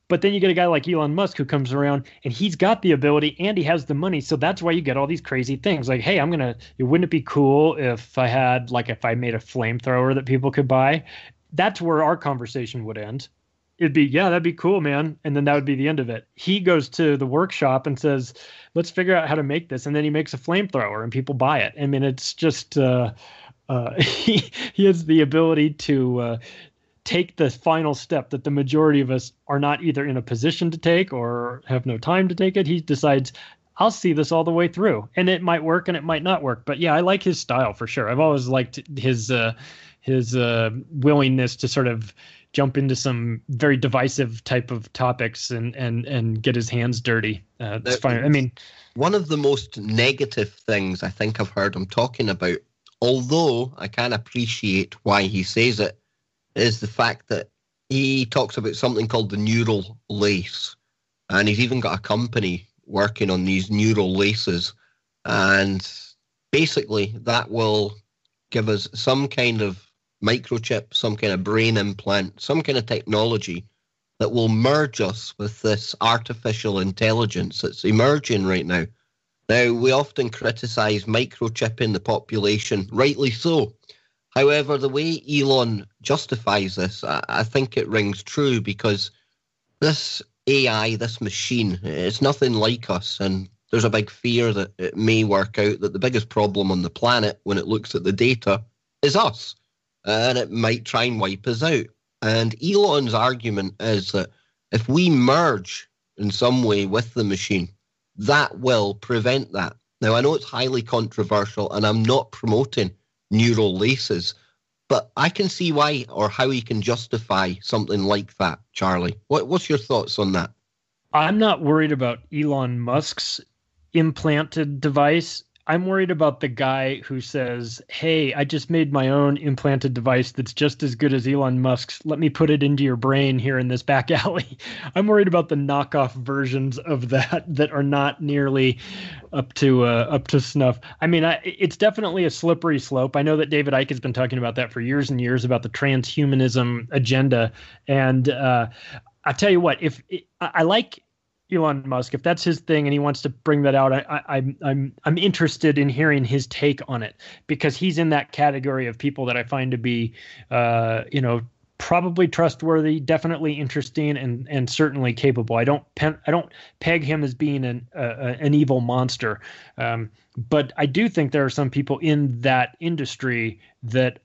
But then you get a guy like Elon Musk who comes around and he's got the ability and he has the money. So that's why you get all these crazy things like, hey, wouldn't it be cool if I made a flamethrower that people could buy? That's where our conversation would end. It'd be, yeah, that'd be cool, man. And then that would be the end of it. He goes to the workshop and says, let's figure out how to make this. And then he makes a flamethrower and people buy it. I mean, it's just, he has the ability to, take the final step that the majority of us are not either in a position to take or have no time to take it. He decides, I'll see this all the way through, and it might work and it might not work. But yeah, I like his style for sure. I've always liked his willingness to sort of jump into some very divisive type of topics and get his hands dirty. It's fine. I mean, one of the most negative things I think I've heard him talking about, although I can appreciate why he says it, is the fact that he talks about something called the neural lace. And he's even got a company working on these neural laces. And basically that will give us some kind of microchip, some kind of brain implant, some kind of technology that will merge us with this artificial intelligence that's emerging right now. Now, we often criticize microchipping the population, rightly so. However, the way Elon justifies this, I think it rings true, because this AI, this machine, it's nothing like us, and there's a big fear that it may work out that the biggest problem on the planet when it looks at the data is us, and it might try and wipe us out. And Elon's argument is that if we merge in some way with the machine, that will prevent that. Now, I know it's highly controversial, and I'm not promoting neural laces, but I can see why or how he can justify something like that, Charlie. What's your thoughts on that? I'm not worried about Elon Musk's implanted device. I'm worried about the guy who says, hey, I just made my own implanted device that's just as good as Elon Musk's. Let me put it into your brain here in this back alley. I'm worried about the knockoff versions of that are not nearly up to snuff. I mean, it's definitely a slippery slope. I know that David Icke has been talking about that for years and years, about the transhumanism agenda. And I tell you what, I like Elon Musk, if that's his thing and he wants to bring that out, I'm interested in hearing his take on it, because he's in that category of people that I find to be, probably trustworthy, definitely interesting, and certainly capable. I don't peg him as being an evil monster, but I do think there are some people in that industry that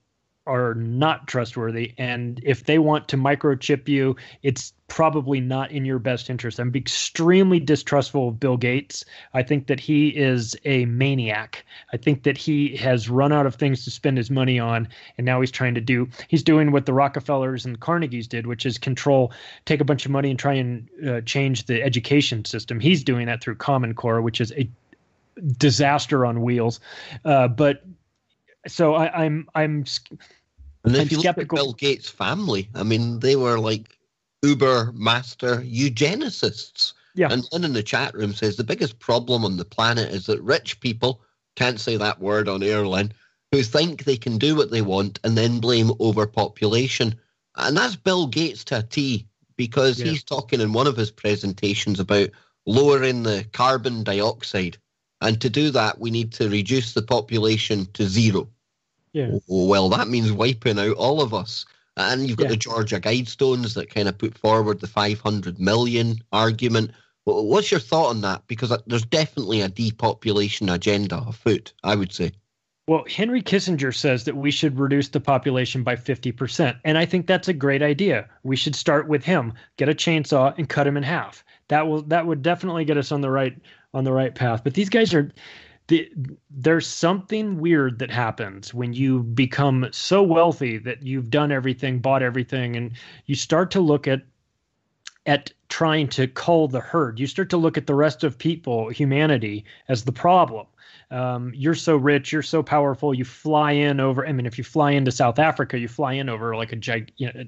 are not trustworthy, and if they want to microchip you, it's probably not in your best interest. I'm extremely distrustful of Bill Gates. I think that he is a maniac. I think that he has run out of things to spend his money on, and now he's doing what the Rockefellers and Carnegies did, which is take a bunch of money and try and change the education system. He's doing that through Common Core, which is a disaster on wheels. So I'm And if you skeptical. Look at Bill Gates' family, I mean, they were like uber master eugenicists. Yeah. And Lynn in the chat room says the biggest problem on the planet is that rich people, can't say that word on air, Lynn, who think they can do what they want and then blame overpopulation. And that's Bill Gates to a T, because he's talking in one of his presentations about lowering the carbon dioxide. And to do that, we need to reduce the population to zero. Yeah. Well, that means wiping out all of us. And you've got the Georgia Guidestones that kind of put forward the 500 million argument. What's your thought on that? Because there's definitely a depopulation agenda afoot, I would say. Well, Henry Kissinger says that we should reduce the population by 50%. And I think that's a great idea. We should start with him, get a chainsaw and cut him in half. That would definitely get us on the right path. But these guys there's something weird that happens when you become so wealthy that you've done everything, bought everything, and you start to look at trying to cull the herd. You start to look at the rest of humanity, as the problem. You're so rich, you're so powerful, you fly in over, I mean, if you fly into South Africa, you fly in over like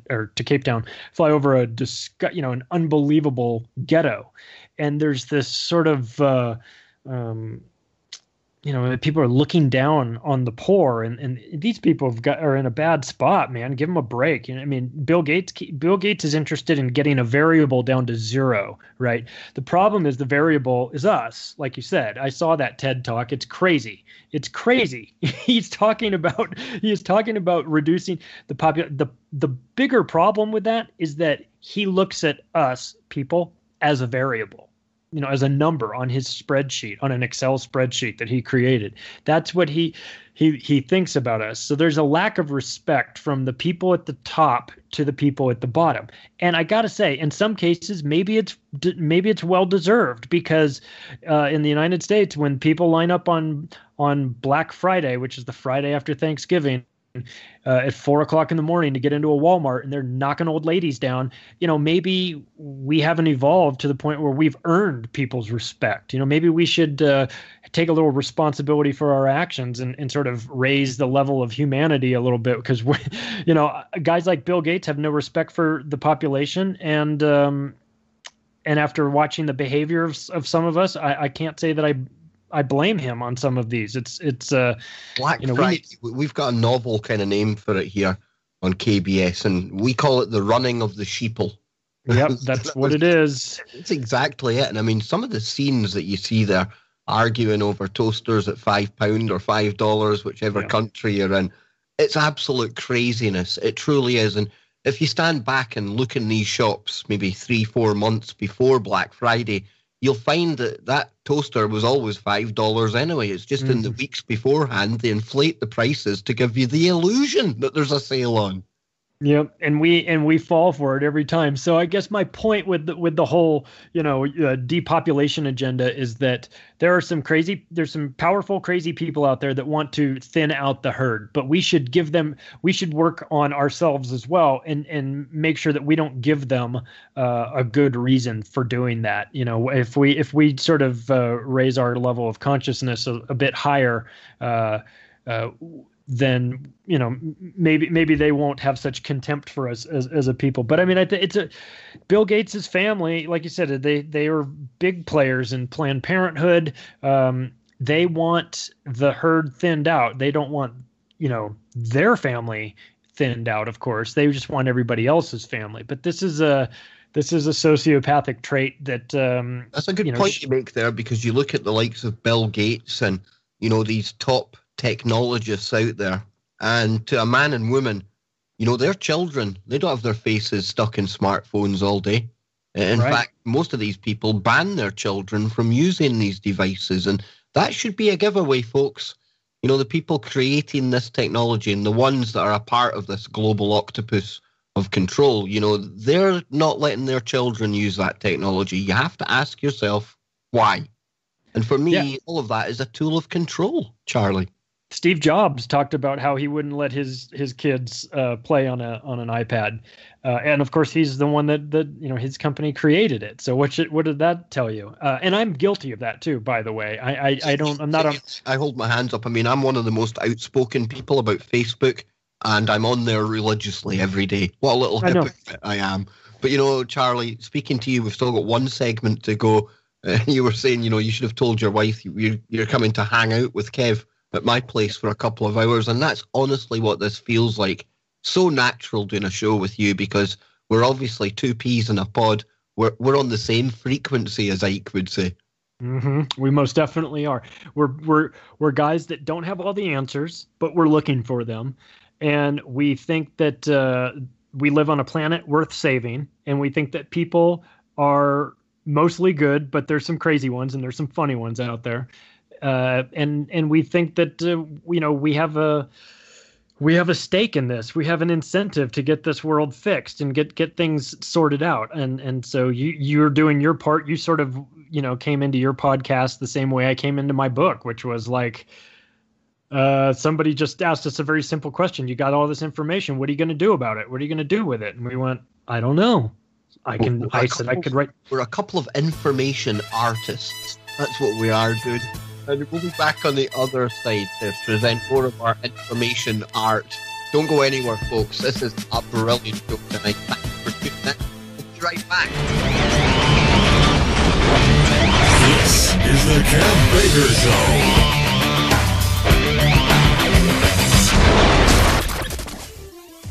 or to Cape Town, fly over an unbelievable ghetto. And there's this sort of, people are looking down on the poor, and these people are in a bad spot, man. Give them a break. I mean, Bill Gates is interested in getting a variable down to zero, right? The problem is the variable is us. Like you said, I saw that TED talk. It's crazy. He's talking about reducing the population. The bigger problem with that is that he looks at us people as a variable, as a number on his spreadsheet, on an Excel spreadsheet that he created. That's what he thinks about us. So there's a lack of respect from the people at the top to the people at the bottom. And I got to say, in some cases, maybe it's well deserved, because in the United States, when people line up on Black Friday, which is the Friday after Thanksgiving, at 4:00 in the morning to get into a Walmart, and they're knocking old ladies down, maybe we haven't evolved to the point where we've earned people's respect. Maybe we should take a little responsibility for our actions and sort of raise the level of humanity a little bit, because guys like Bill Gates have no respect for the population, and after watching the behavior of some of us, I can't say that I blame him on some of these. It's Black Friday. We've got a novel kind of name for it here on KBS, and we call it the running of the sheeple. Yep, that's what it is. It's exactly it. And I mean, some of the scenes that you see there, arguing over toasters at £5 or $5, whichever country you're in, it's absolute craziness. It truly is. And if you stand back and look in these shops maybe 3-4 months before Black Friday, you'll find that that toaster was always $5 anyway. It's just in the weeks beforehand they inflate the prices to give you the illusion that there's a sale on. Yep, and we fall for it every time. So I guess my point with the whole depopulation agenda is that there's some powerful, crazy people out there that want to thin out the herd, but we should work on ourselves as well and make sure that we don't give them a good reason for doing that. If we sort of raise our level of consciousness a bit higher, then maybe they won't have such contempt for us as a people. But I mean, it's Bill Gates's family, like you said, they are big players in Planned Parenthood. They want the herd thinned out. They don't want their family thinned out. Of course, they just want everybody else's family. But this is a sociopathic trait that that's a good point you make there, because you look at the likes of Bill Gates and these top technologists out there, and to a man and woman, their children, they don't have their faces stuck in smartphones all day. In fact, most of these people ban their children from using these devices, and that should be a giveaway, folks. The people creating this technology and the ones that are a part of this global octopus of control, they're not letting their children use that technology. You have to ask yourself why. And for me, all of that is a tool of control, Charlie. Steve Jobs talked about how he wouldn't let his kids play on an iPad, and of course he's the one that his company created it. So what did that tell you? And I'm guilty of that too, by the way. I hold my hands up. I mean, I'm one of the most outspoken people about Facebook, and I'm on there religiously every day. What a little hypocrite I am. But Charlie, speaking to you, we've still got one segment to go. You were saying, you should have told your wife you're coming to hang out with Kev at my place for a couple of hours, and that's honestly what this feels like. So natural doing a show with you, because we're obviously two peas in a pod. We're on the same frequency, as Ike would say. Mm-hmm. We most definitely are. We're guys that don't have all the answers, but we're looking for them, and we think that we live on a planet worth saving, and we think that people are mostly good, but there's some crazy ones and there's some funny ones out there. And we think that we have a stake in this. We have an incentive to get this world fixed and get things sorted out. And so you're doing your part. You sort of came into your podcast the same way I came into my book, which was like somebody just asked us a very simple question. You got all this information. What are you going to do about it? What are you going to do with it? And we went, I don't know. I could write. We're a couple of information artists. That's what we are, dude. And we'll be back on the other side to present more of our information art. Don't go anywhere, folks. This is a brilliant show tonight. Thanks for tuning in. We'll be right back. This is the Kev Baker Show.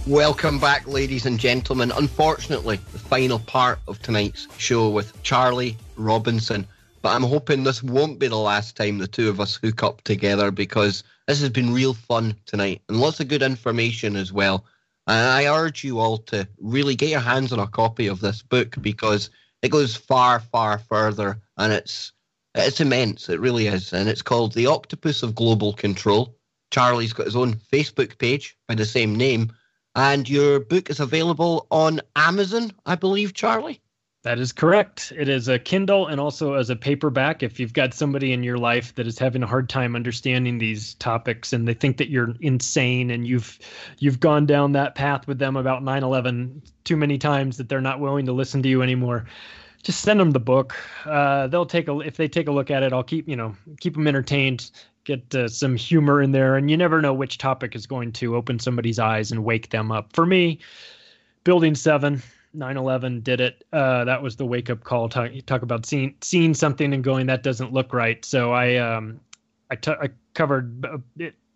Welcome back, ladies and gentlemen. Unfortunately, the final part of tonight's show with Charlie Robinson. But I'm hoping this won't be the last time the two of us hook up together, because this has been real fun tonight and lots of good information as well. And I urge you all to really get your hands on a copy of this book, because it goes far, far further, and it's immense. It really is. And it's called The Octopus of Global Control. Charlie's got his own Facebook page by the same name. And your book is available on Amazon, I believe, Charlie? That is correct. It is a Kindle and also as a paperback. If you've got somebody in your life that is having a hard time understanding these topics and they think that you're insane and you've gone down that path with them about 9/11 too many times that they're not willing to listen to you anymore, just send them the book. If they take a look at it, I'll keep them entertained, get some humor in there, and you never know which topic is going to open somebody's eyes and wake them up. For me, Building 7, 9/11 did it. That was the wake-up call. Talk about seeing something and going, that doesn't look right. So I covered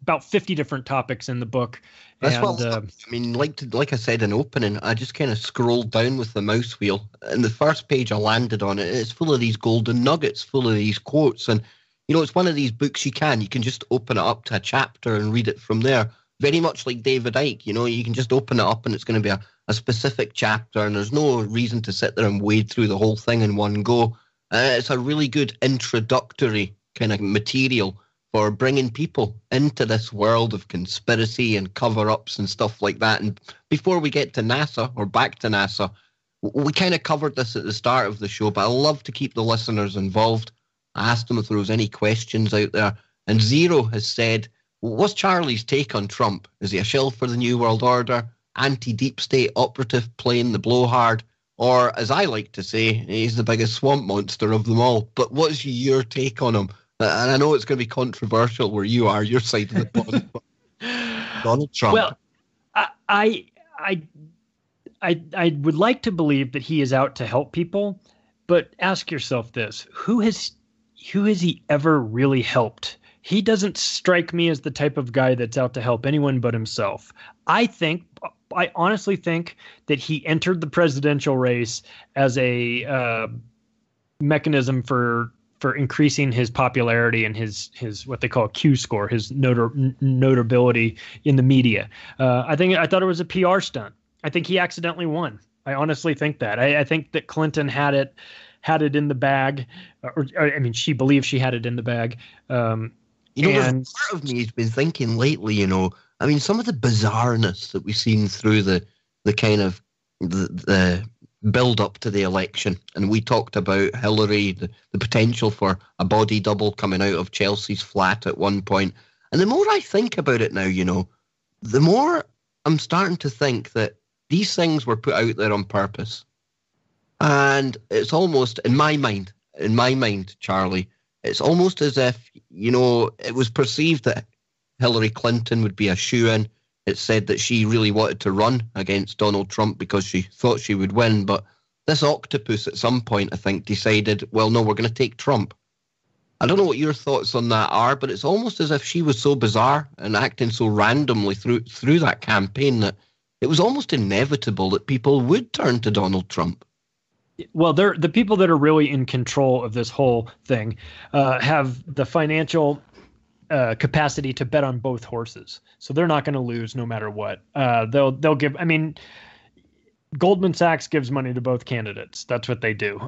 about 50 different topics in the book. That's like I said in opening, I just kind of scrolled down with the mouse wheel, and the first page I landed on it's full of these golden nuggets, full of these quotes, and it's one of these books you can just open it up to a chapter and read it from there. Very much like David Icke, you can just open it up and it's going to be a specific chapter, and there's no reason to sit there and wade through the whole thing in one go. It's a really good introductory kind of material for bringing people into this world of conspiracy and cover-ups and stuff like that. And before we get to NASA, or back to NASA, we kind of covered this at the start of the show, but I love to keep the listeners involved. I asked them if there was any questions out there, and Zero has said, what's Charlie's take on Trump? Is he a shill for the New World Order, anti-deep state operative playing the blowhard, or, as I like to say, he's the biggest swamp monster of them all? But what's your take on him? And I know it's going to be controversial where you are, your side of the pond. Donald Trump. Well, I would like to believe that he is out to help people, but ask yourself this: who has he ever really helped? He doesn't strike me as the type of guy that's out to help anyone but himself. I honestly think that he entered the presidential race as a mechanism for increasing his popularity and his what they call Q score, his notability in the media. I thought it was a PR stunt. I think he accidentally won. I honestly think that. I think that Clinton had it in the bag, or I mean, she believes she had it in the bag. There's part of me has been thinking lately, I mean, some of the bizarreness that we've seen through the kind of the build up to the election, and we talked about Hillary, the potential for a body double coming out of Chelsea's flat at one point. And the more I think about it now, the more I'm starting to think that these things were put out there on purpose. And it's almost, in my mind, Charlie, it's almost as if, it was perceived that Hillary Clinton would be a shoo-in. It said that she really wanted to run against Donald Trump because she thought she would win. But this Octopus at some point, I think, decided, well, no, we're going to take Trump. I don't know what your thoughts on that are, but it's almost as if she was so bizarre and acting so randomly through that campaign that it was almost inevitable that people would turn to Donald Trump. Well, the people that are really in control of this whole thing have the financial capacity to bet on both horses, so they're not going to lose no matter what. They'll give. I mean, Goldman Sachs gives money to both candidates. That's what they do,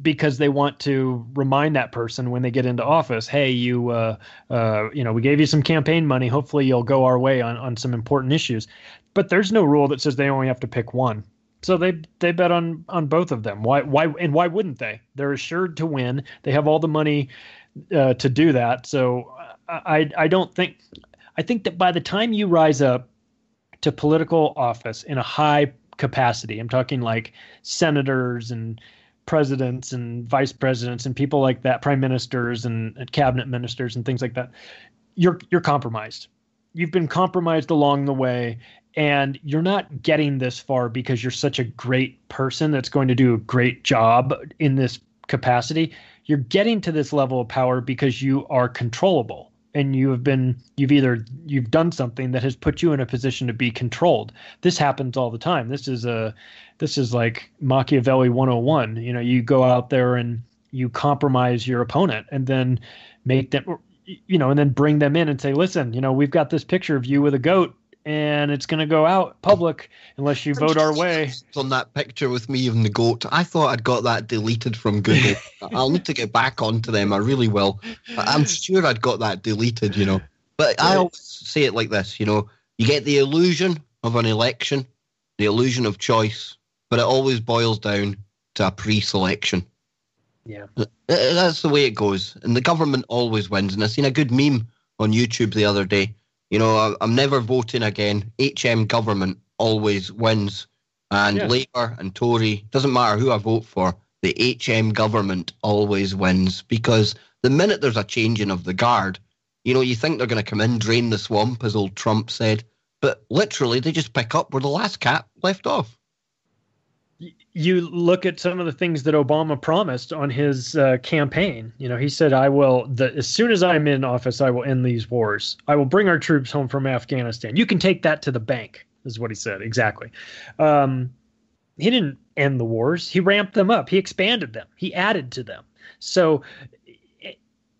because they want to remind that person when they get into office, hey, we gave you some campaign money. Hopefully, you'll go our way on some important issues. But there's no rule that says they only have to pick one. So they bet on both of them. Why wouldn't they? They're assured to win. They have all the money to do that. So I think that by the time you rise up to political office in a high capacity, I'm talking like senators and presidents and vice presidents and people like that, prime ministers and cabinet ministers and things like that, you're compromised. You've been compromised along the way. And you're not getting this far because you're such a great person that's going to do a great job in this capacity. You're getting to this level of power because you are controllable, and you've done something that has put you in a position to be controlled. This happens all the time. This is like Machiavelli 101. You go out there and you compromise your opponent, and then make them, and then bring them in and say, listen, we've got this picture of you with a goat, and it's going to go out public unless you vote our way. On that picture with me and the goat, I thought I'd got that deleted from Google. I'll need to get back onto them. I really will. I'm sure I'd got that deleted, But I always say it like this, you get the illusion of an election, the illusion of choice, but it always boils down to a pre-selection. Yeah. That's the way it goes. And the government always wins. And I seen a good meme on YouTube the other day. I'm never voting again. HM government always wins. And Yeah. Labour and Tory, doesn't matter who I vote for, the HM government always wins. Because the minute there's a changing of the guard, you think they're going to come in, drain the swamp, as old Trump said. But literally, they just pick up where the last cat left off. You look at some of the things that Obama promised on his campaign. He said, as soon as I'm in office, I will end these wars. I will bring our troops home from Afghanistan. You can take that to the bank, is what he said. Exactly. He didn't end the wars. He ramped them up. He expanded them. He added to them. So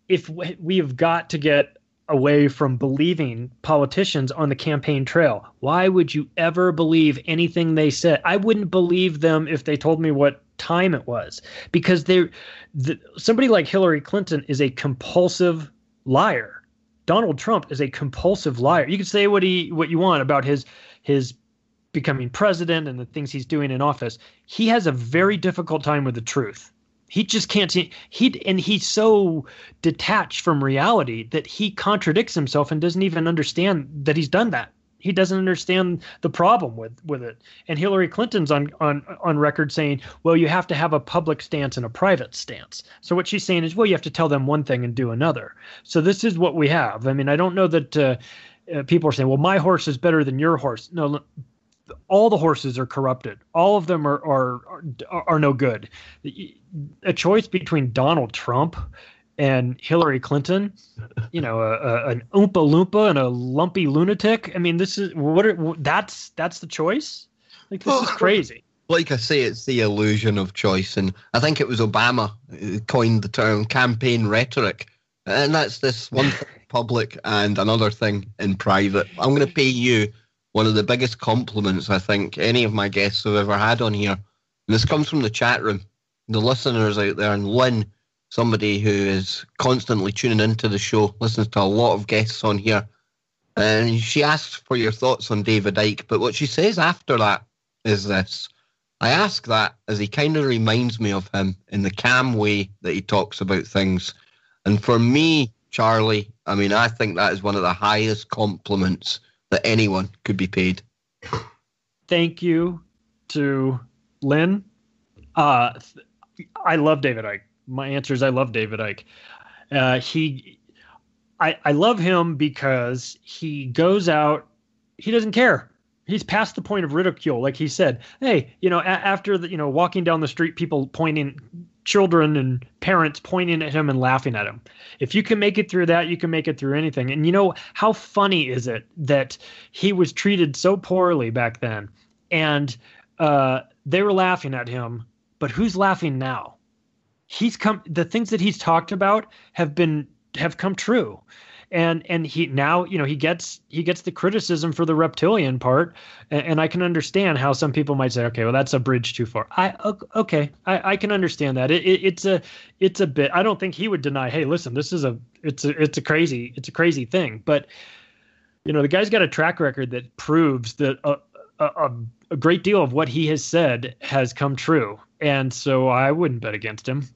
if we have got to get away from believing politicians on the campaign trail. Why would you ever believe anything they said? I wouldn't believe them if they told me what time it was, because somebody like Hillary Clinton is a compulsive liar. Donald Trump is a compulsive liar. You can say what you want about his becoming president and the things he's doing in office. He has a very difficult time with the truth. He just can't see. He's so detached from reality that he contradicts himself and doesn't even understand that he's done that. He doesn't understand the problem with it. And Hillary Clinton's on record saying, well, you have to have a public stance and a private stance. So what she's saying is, well, you have to tell them one thing and do another. So this is what we have. I mean, I don't know that people are saying, well, my horse is better than your horse. No, all the horses are corrupted. All of them are no good. A choice between Donald Trump and Hillary Clinton, an Oompa Loompa and a lumpy lunatic. I mean, this is that's the choice. Like, this is crazy. Like I say, it's the illusion of choice, and I think it was Obama who coined the term campaign rhetoric, and that's this one thing in public and another thing in private. I'm going to pay you one of the biggest compliments I think any of my guests have ever had on here. And this comes from the chat room, the listeners out there, and Lynn, somebody who is constantly tuning into the show, listens to a lot of guests on here. And she asks for your thoughts on David Icke, but what she says after that is this. I ask that as he kind of reminds me of him in the calm way that he talks about things. And for me, Charlie, I mean, I think that is one of the highest compliments that anyone could be paid. Thank you to Lynn. I love David Icke. My answer is I love David Icke. I love him because he goes out. He doesn't care. He's past the point of ridicule. Like he said, hey, after walking down the street, people pointing, children and parents pointing at him and laughing at him. If you can make it through that, you can make it through anything. And how funny is it that he was treated so poorly back then, and they were laughing at him, but who's laughing now? The things that he's talked about have come true. And he now, he gets the criticism for the reptilian part, and I can understand how some people might say, okay, well, that's a bridge too far. I can understand that. It's a bit. I don't think he would deny, hey, listen, this is it's a crazy thing. But the guy's got a track record that proves that a great deal of what he has said has come true, and so I wouldn't bet against him.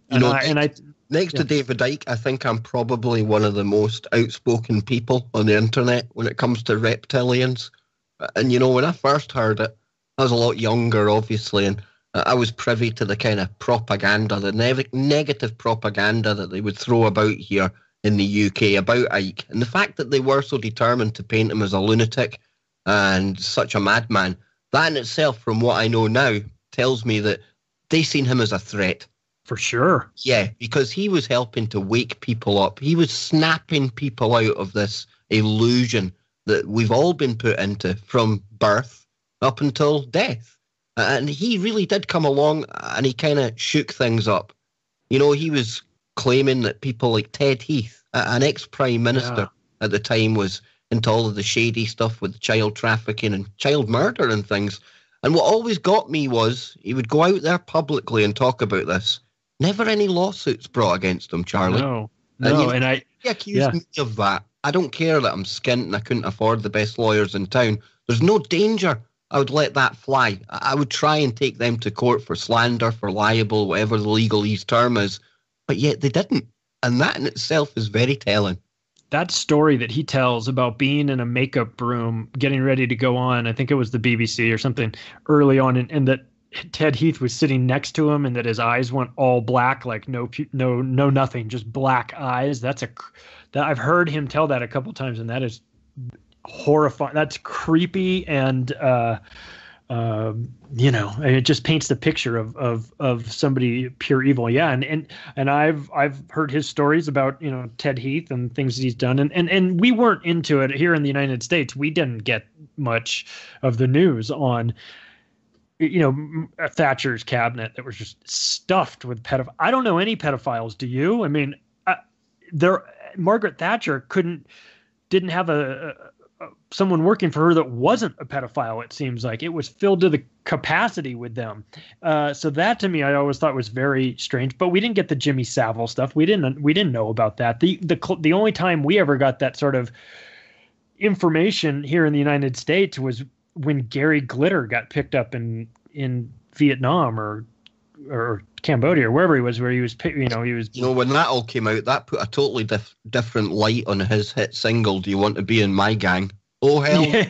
Next to David Icke, I think I'm probably one of the most outspoken people on the internet when it comes to reptilians. And, when I first heard it, I was a lot younger, obviously, and I was privy to the kind of propaganda, the negative propaganda that they would throw about here in the UK about Icke. And the fact that they were so determined to paint him as a lunatic and such a madman, that in itself, from what I know now, tells me that they seen him as a threat. For sure. Yeah, because he was helping to wake people up. He was snapping people out of this illusion that we've all been put into from birth up until death. And he really did come along and he kind of shook things up. He was claiming that people like Ted Heath, an ex-prime minister at the time, was into all of the shady stuff with child trafficking and child murder and things. And what always got me was he would go out there publicly and talk about this. Never any lawsuits brought against him, Charlie. No. He accused me of that. I don't care that I'm skint and I couldn't afford the best lawyers in town. There's no danger I would let that fly. I would try and take them to court for slander, for libel, whatever the legalese term is. But yet they didn't. And that in itself is very telling. That story that he tells about being in a makeup room, getting ready to go on, I think it was the BBC or something early on, and that Ted Heath was sitting next to him and that his eyes went all black, like no nothing, just black eyes. That I've heard him tell that a couple times, and that is horrifying. That's creepy, and it just paints the picture of somebody pure evil. Yeah, and I've heard his stories about Ted Heath and things that he's done, and we weren't into it here in the United States. We didn't get much of the news on Thatcher's cabinet that was just stuffed with pedophiles. I don't know any pedophiles. Do you? I mean, Margaret Thatcher couldn't didn't have someone working for her that wasn't a pedophile. It seems like it was filled to the capacity with them. So that to me, I always thought was very strange. But we didn't get the Jimmy Savile stuff. We didn't know about that. The only time we ever got that sort of information here in the United States was when Gary Glitter got picked up in Vietnam or Cambodia or wherever he was, when that all came out, that put a totally different light on his hit single, "Do You Want to Be in My Gang?" Oh, hell. Yeah.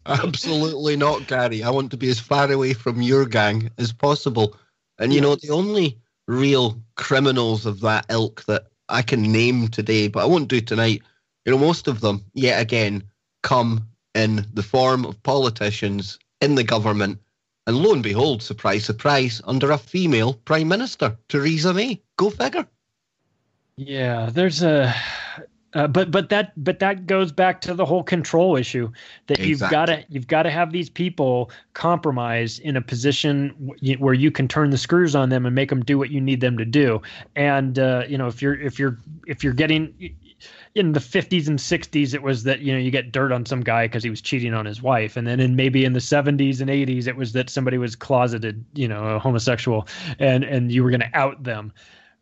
Absolutely not, Gary. I want to be as far away from your gang as possible. And, the only real criminals of that ilk that I can name today, but I won't do tonight, most of them, yet again, come in the form of politicians in the government. And lo and behold, surprise, surprise, under a female prime minister, Theresa May. Go figure. Yeah, there's but that goes back to the whole control issue that exactly. you've got to have these people compromise in a position where you can turn the screws on them and make them do what you need them to do. And if you're getting in the 50s and 60s, it was that, you get dirt on some guy because he was cheating on his wife. And then maybe in the 70s and 80s, it was that somebody was closeted, a homosexual, and you were going to out them.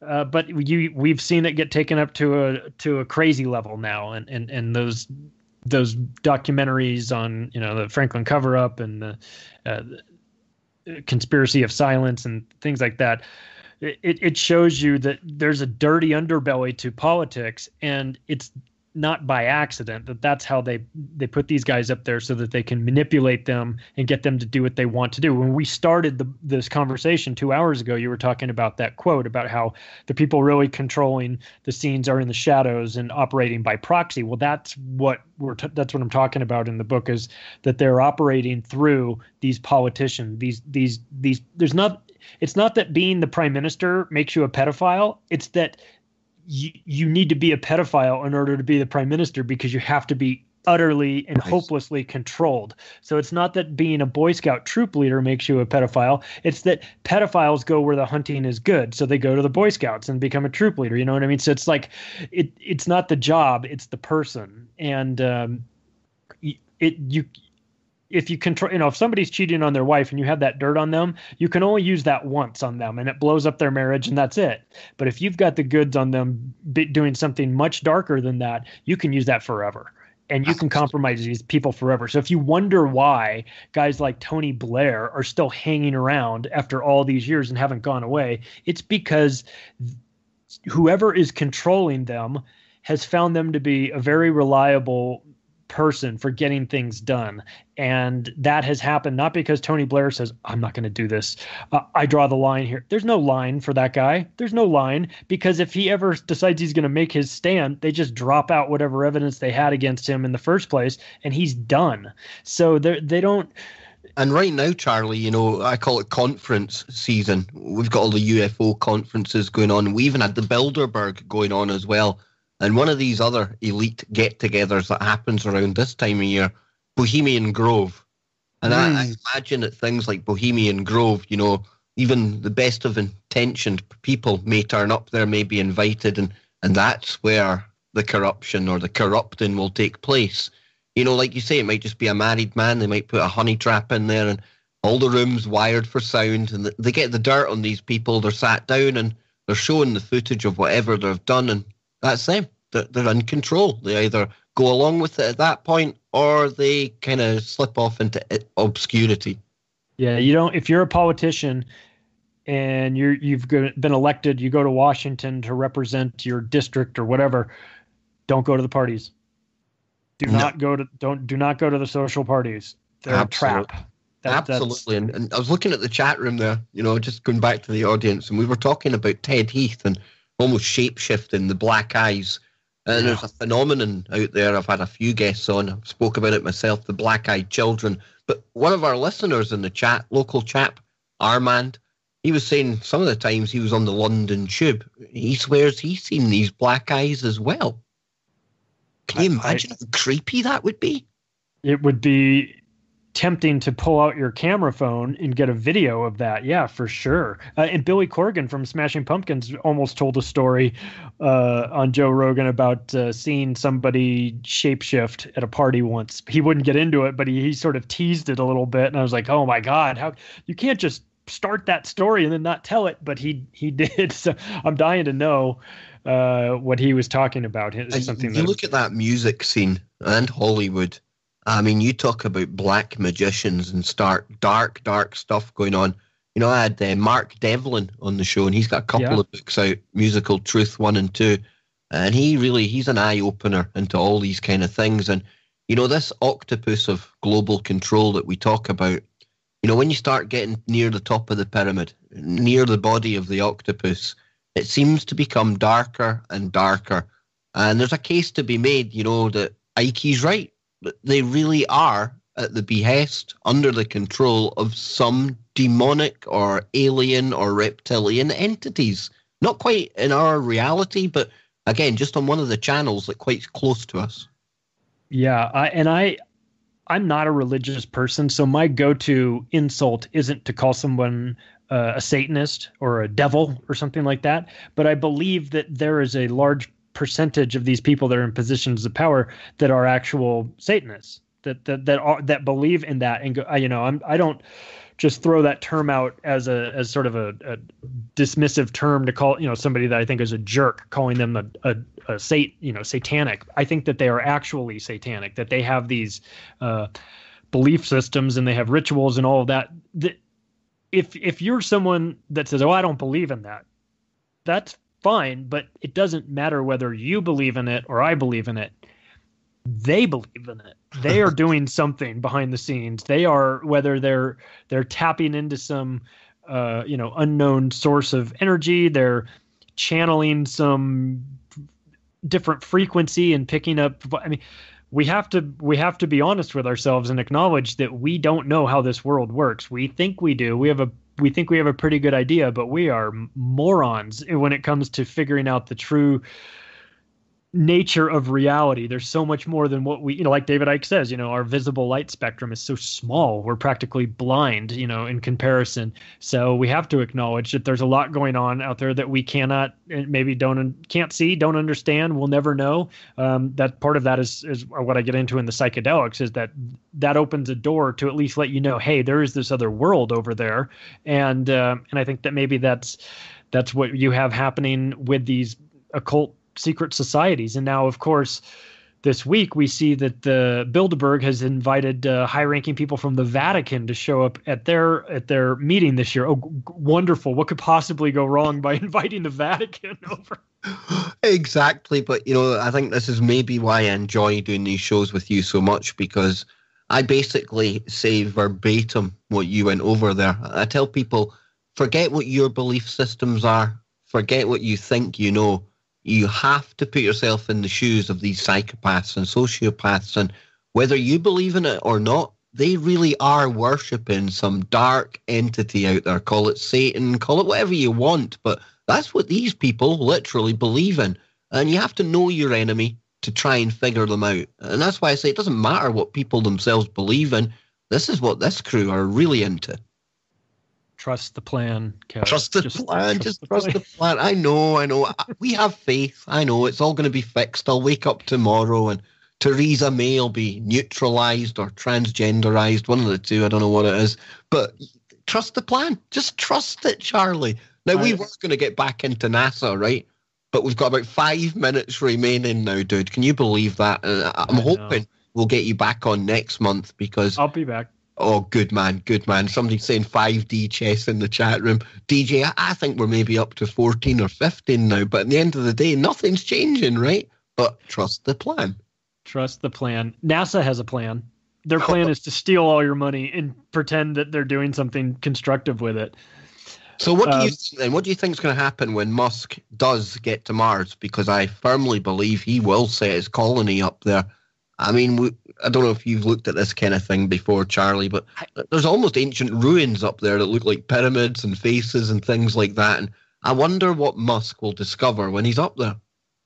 But we've seen it get taken up to a crazy level now. And those documentaries on, the Franklin cover-up and the conspiracy of silence and things like that, it shows you that there's a dirty underbelly to politics, and it's not by accident that's how they put these guys up there so that they can manipulate them and get them to do what they want to do. When we started this conversation 2 hours ago, you were talking about that quote about how the people really controlling the scenes are in the shadows and operating by proxy. Well, that's what I'm talking about in the book, is that they're operating through these politicians. It's not that being the prime minister makes you a pedophile. It's that you need to be a pedophile in order to be the prime minister, because you have to be utterly and hopelessly controlled. So it's not that being a Boy Scout troop leader makes you a pedophile. It's that pedophiles go where the hunting is good. So they go to the Boy Scouts and become a troop leader. You know what I mean? So it's like, it's not the job, it's the person. And if you control, if somebody's cheating on their wife and you have that dirt on them, you can only use that once on them and it blows up their marriage and that's it. But if you've got the goods on them doing something much darker than that, you can use that forever. And you can compromise these people forever. So if you wonder why guys like Tony Blair are still hanging around after all these years and haven't gone away, it's because whoever is controlling them has found them to be a very reliable person for getting things done. And that has happened not because Tony Blair says, I'm not going to do this. I draw the line here. There's no line for that guy. There's no line, because if he ever decides he's going to make his stand, they just drop out whatever evidence they had against him in the first place, and he's done. So they don't. And right now, Charlie, I call it conference season. We've got all the UFO conferences going on. We even had the Bilderberg going on as well. And one of these other elite get-togethers that happens around this time of year, Bohemian Grove. And I imagine that things like Bohemian Grove, even the best of intentioned people may turn up there, may be invited, and that's where the corruption or the corrupting will take place. Like you say, it might just be a married man. They might put a honey trap in there and all the rooms wired for sound, and they get the dirt on these people. They're sat down and they're showing the footage of whatever they've done, and that's them. They're in control. They either go along with it at that point or they kind of slip off into obscurity. Yeah, if you're a politician and you've been elected, you go to Washington to represent your district or whatever, don't go to the parties. Do not go to the social parties. They're a trap. Absolutely. And I was looking at the chat room there, just going back to the audience, and we were talking about Ted Heath and almost shape-shifting the black eyes. And there's a phenomenon out there. I've had a few guests on. I spoke about it myself, the black-eyed children. But one of our listeners in the chat, local chap, Armand, he was saying some of the times he was on the London Tube, he swears he's seen these black eyes as well. Can you imagine how creepy that would be? It would be tempting to pull out your camera phone and get a video of that. Yeah, for sure. And Billy Corgan from Smashing Pumpkins almost told a story on Joe Rogan about seeing somebody shapeshift at a party once. He wouldn't get into it, but he sort of teased it a little bit. And I was like, oh my God, how you can't just start that story and then not tell it. But he did. So I'm dying to know what he was talking about. It's something you look at that music scene and Hollywood. I mean, you talk about black magicians and start dark stuff going on. You know, I had Mark Devlin on the show, and he's got a couple of books out, Musical Truth 1 and 2. And he's an eye-opener into all these kind of things. And, you know, this octopus of global control that we talk about, you know, when you start getting near the top of the pyramid, near the body of the octopus, it seems to become darker and darker. And there's a case to be made, you know, that Ikey's right. They really are at the behest, under the control of some demonic or alien or reptilian entities. Not quite in our reality, but again, just on one of the channels that quite close to us. Yeah, I'm not a religious person, so my go-to insult isn't to call someone a Satanist or a devil or something like that. But I believe that there is a large percentage of these people that are in positions of power that are actual Satanists, that believe in that and go. I don't just throw that term out as sort of a dismissive term to call somebody that I think is a jerk, calling them a satanic. I think that they are actually satanic, that they have these belief systems and they have rituals and all of that. If you're someone that says, "Oh, I don't believe in that," that's fine, but it doesn't matter whether you believe in it or I believe in it. They believe in it. They are doing something behind the scenes. They are, whether they're tapping into some unknown source of energy, they're channeling some different frequency and picking up. I mean, we have to be honest with ourselves and acknowledge that we don't know how this world works. We think we do. We think we have a pretty good idea, but we are morons when it comes to figuring out the true nature of reality. There's so much more than what we, like David Icke says, our visible light spectrum is so small. We're practically blind, in comparison. So we have to acknowledge that there's a lot going on out there that we can't see, don't understand. We'll never know. That part of that is what I get into in the psychedelics, is that opens a door to at least let you know, hey, there is this other world over there. And I think that maybe that's what you have happening with these occult secret societies. And now, of course, this week we see that the Bilderberg has invited high-ranking people from the Vatican to show up at their meeting this year. Oh, wonderful! What could possibly go wrong by inviting the Vatican over? Exactly, but I think this is maybe why I enjoy doing these shows with you so much, because I basically say verbatim what you went over there. I tell people, forget what your belief systems are, forget what you think you know. You have to put yourself in the shoes of these psychopaths and sociopaths, and whether you believe in it or not, they really are worshipping some dark entity out there. Call it Satan, call it whatever you want, but that's what these people literally believe in. And you have to know your enemy to try and figure them out. And that's why I say it doesn't matter what people themselves believe in. This is what this crew are really into. Trust the plan, Kev. Trust the plan. Just trust the plan. I know. We have faith. I know it's all going to be fixed. I'll wake up tomorrow and Theresa May will be neutralized or transgenderized. One of the two. I don't know what it is. But trust the plan. Just trust it, Charlie. Now, we were going to get back into NASA, right? But we've got about 5 minutes remaining now, dude. Can you believe that? I'm hoping we'll get you back on next month, because I'll be back. Oh, good man. Somebody's saying 5D chess in the chat room. DJ, I think we're maybe up to 14 or 15 now, but at the end of the day, nothing's changing, right? But trust the plan. Trust the plan. NASA has a plan. Their plan is to steal all your money and pretend that they're doing something constructive with it. So what do you think then? What do you think is going to happen when Musk does get to Mars? Because I firmly believe he will set his colony up there. I mean, I don't know if you've looked at this kind of thing before, Charlie, but there's almost ancient ruins up there that look like pyramids and faces and things like that. And I wonder what Musk will discover when he's up there.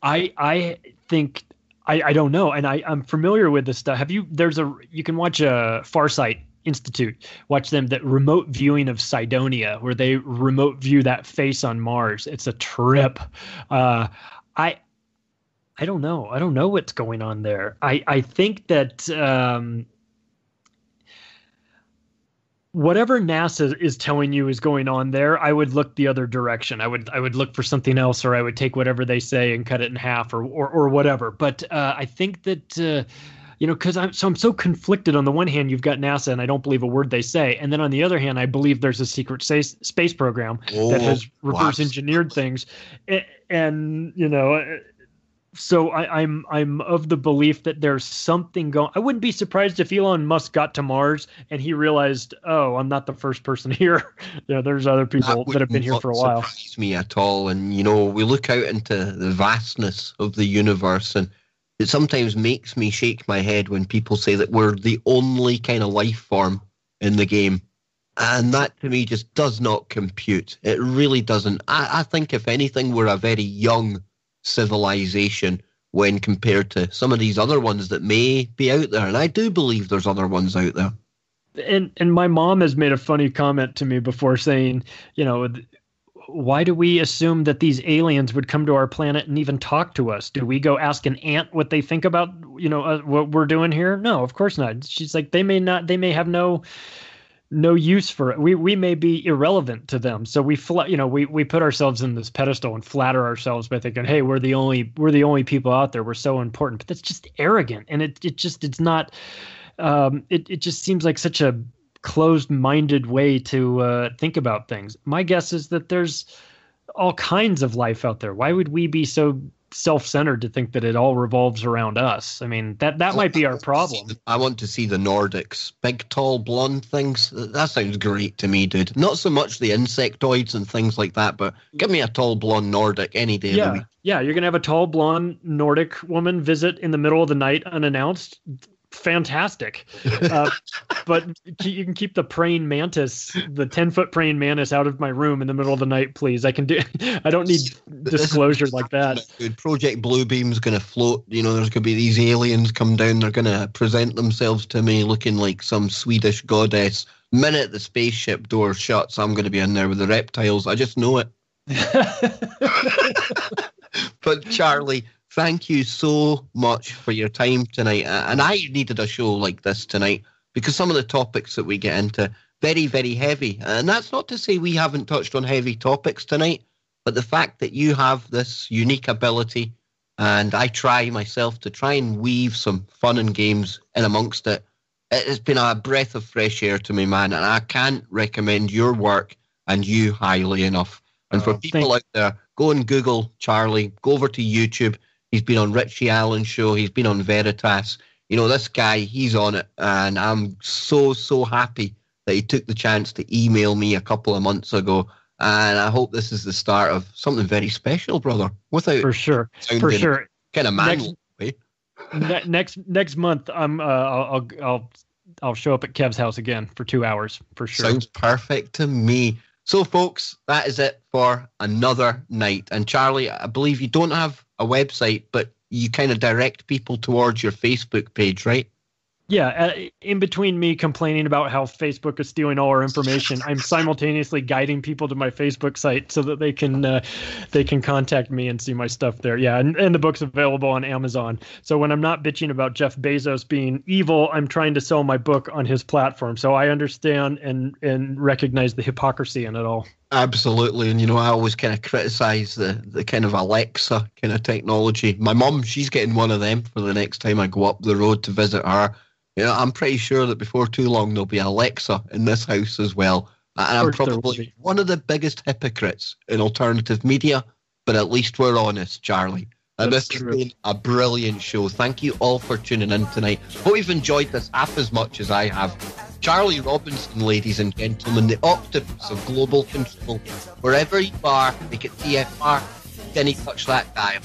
I think I don't know, and I'm familiar with this stuff. You can watch Farsight Institute, watch them, that remote viewing of Cydonia, where they remote view that face on Mars. It's a trip. I don't know. I don't know what's going on there. I think that whatever NASA is telling you is going on there, I would look the other direction. I would look for something else, or I would take whatever they say and cut it in half, or whatever. But I think that because I'm so conflicted. On the one hand, you've got NASA, and I don't believe a word they say, and then on the other hand, I believe there's a secret space program that has reverse engineered things, and So I'm of the belief that there's something going. I wouldn't be surprised if Elon Musk got to Mars and he realized, oh, I'm not the first person here. There's other people that have been here for a while. Surprise me at all. And we look out into the vastness of the universe, and it sometimes makes me shake my head when people say that we're the only kind of life form in the game. And that to me just does not compute. It really doesn't. I think if anything, we're a very young civilization when compared to some of these other ones that may be out there. And I do believe there's other ones out there. And my mom has made a funny comment to me before saying, why do we assume that these aliens would come to our planet and even talk to us? Do we go ask an ant what they think about, what we're doing here? No, of course not. She's like, they may have no use for it. We may be irrelevant to them. So we put ourselves in this pedestal and flatter ourselves by thinking, hey, we're the only people out there. We're so important. But that's just arrogant. And it just seems like such a closed-minded way to think about things. My guess is that there's all kinds of life out there. Why would we be so self-centered to think that it all revolves around us? I mean, that might be our problem. I want to see the Nordics. Big, tall, blonde things. That sounds great to me, dude. Not so much the insectoids and things like that, but give me a tall, blonde Nordic any day of the week. Yeah, you're going to have a tall, blonde Nordic woman visit in the middle of the night unannounced. Fantastic. But you can keep the praying mantis, the 10-foot praying mantis, out of my room in the middle of the night, please. I don't need disclosure like that. Dude, Project Bluebeam's going to float. There's going to be these aliens come down. They're going to present themselves to me looking like some Swedish goddess. Minute the spaceship door shuts, I'm going to be in there with the reptiles. I just know it. But Charlie, thank you so much for your time tonight. And I needed a show like this tonight because some of the topics that we get into, very, very heavy. And that's not to say we haven't touched on heavy topics tonight, but the fact that you have this unique ability, and I try myself to try and weave some fun and games in amongst it, it's been a breath of fresh air to me, man. And I can't recommend your work and you highly enough. And for people out there, go and Google Charlie, go over to YouTube. He's been on Richie Allen's show. He's been on Veritas. This guy, he's on it. And I'm so, so happy that he took the chance to email me a couple of months ago. And I hope this is the start of something very special, brother. For sure. Kind of manly way. Next month, I'll show up at Kev's house again for 2 hours, for sure. Sounds perfect to me. So, folks, that is it for another night. And Charlie, I believe you don't have a website, but you kind of direct people towards your Facebook page, right? Yeah, in between me complaining about how Facebook is stealing all our information, I'm simultaneously guiding people to my Facebook site so that they can contact me and see my stuff there. Yeah, and the book's available on Amazon. So when I'm not bitching about Jeff Bezos being evil, I'm trying to sell my book on his platform. So I understand and recognize the hypocrisy in it all. Absolutely. And, I always kind of criticize the kind of Alexa kind of technology. My mum, she's getting one of them for the next time I go up the road to visit her. I'm pretty sure that before too long there'll be Alexa in this house as well. And I'm probably one of the biggest hypocrites in alternative media, but at least we're honest, Charlie. And this has been a brilliant show. Thank you all for tuning in tonight. Hope you've enjoyed this half as much as I have. Charlie Robinson, ladies and gentlemen, the Octopus of global control. Wherever you are, make it TFR. Didn't touch that dial.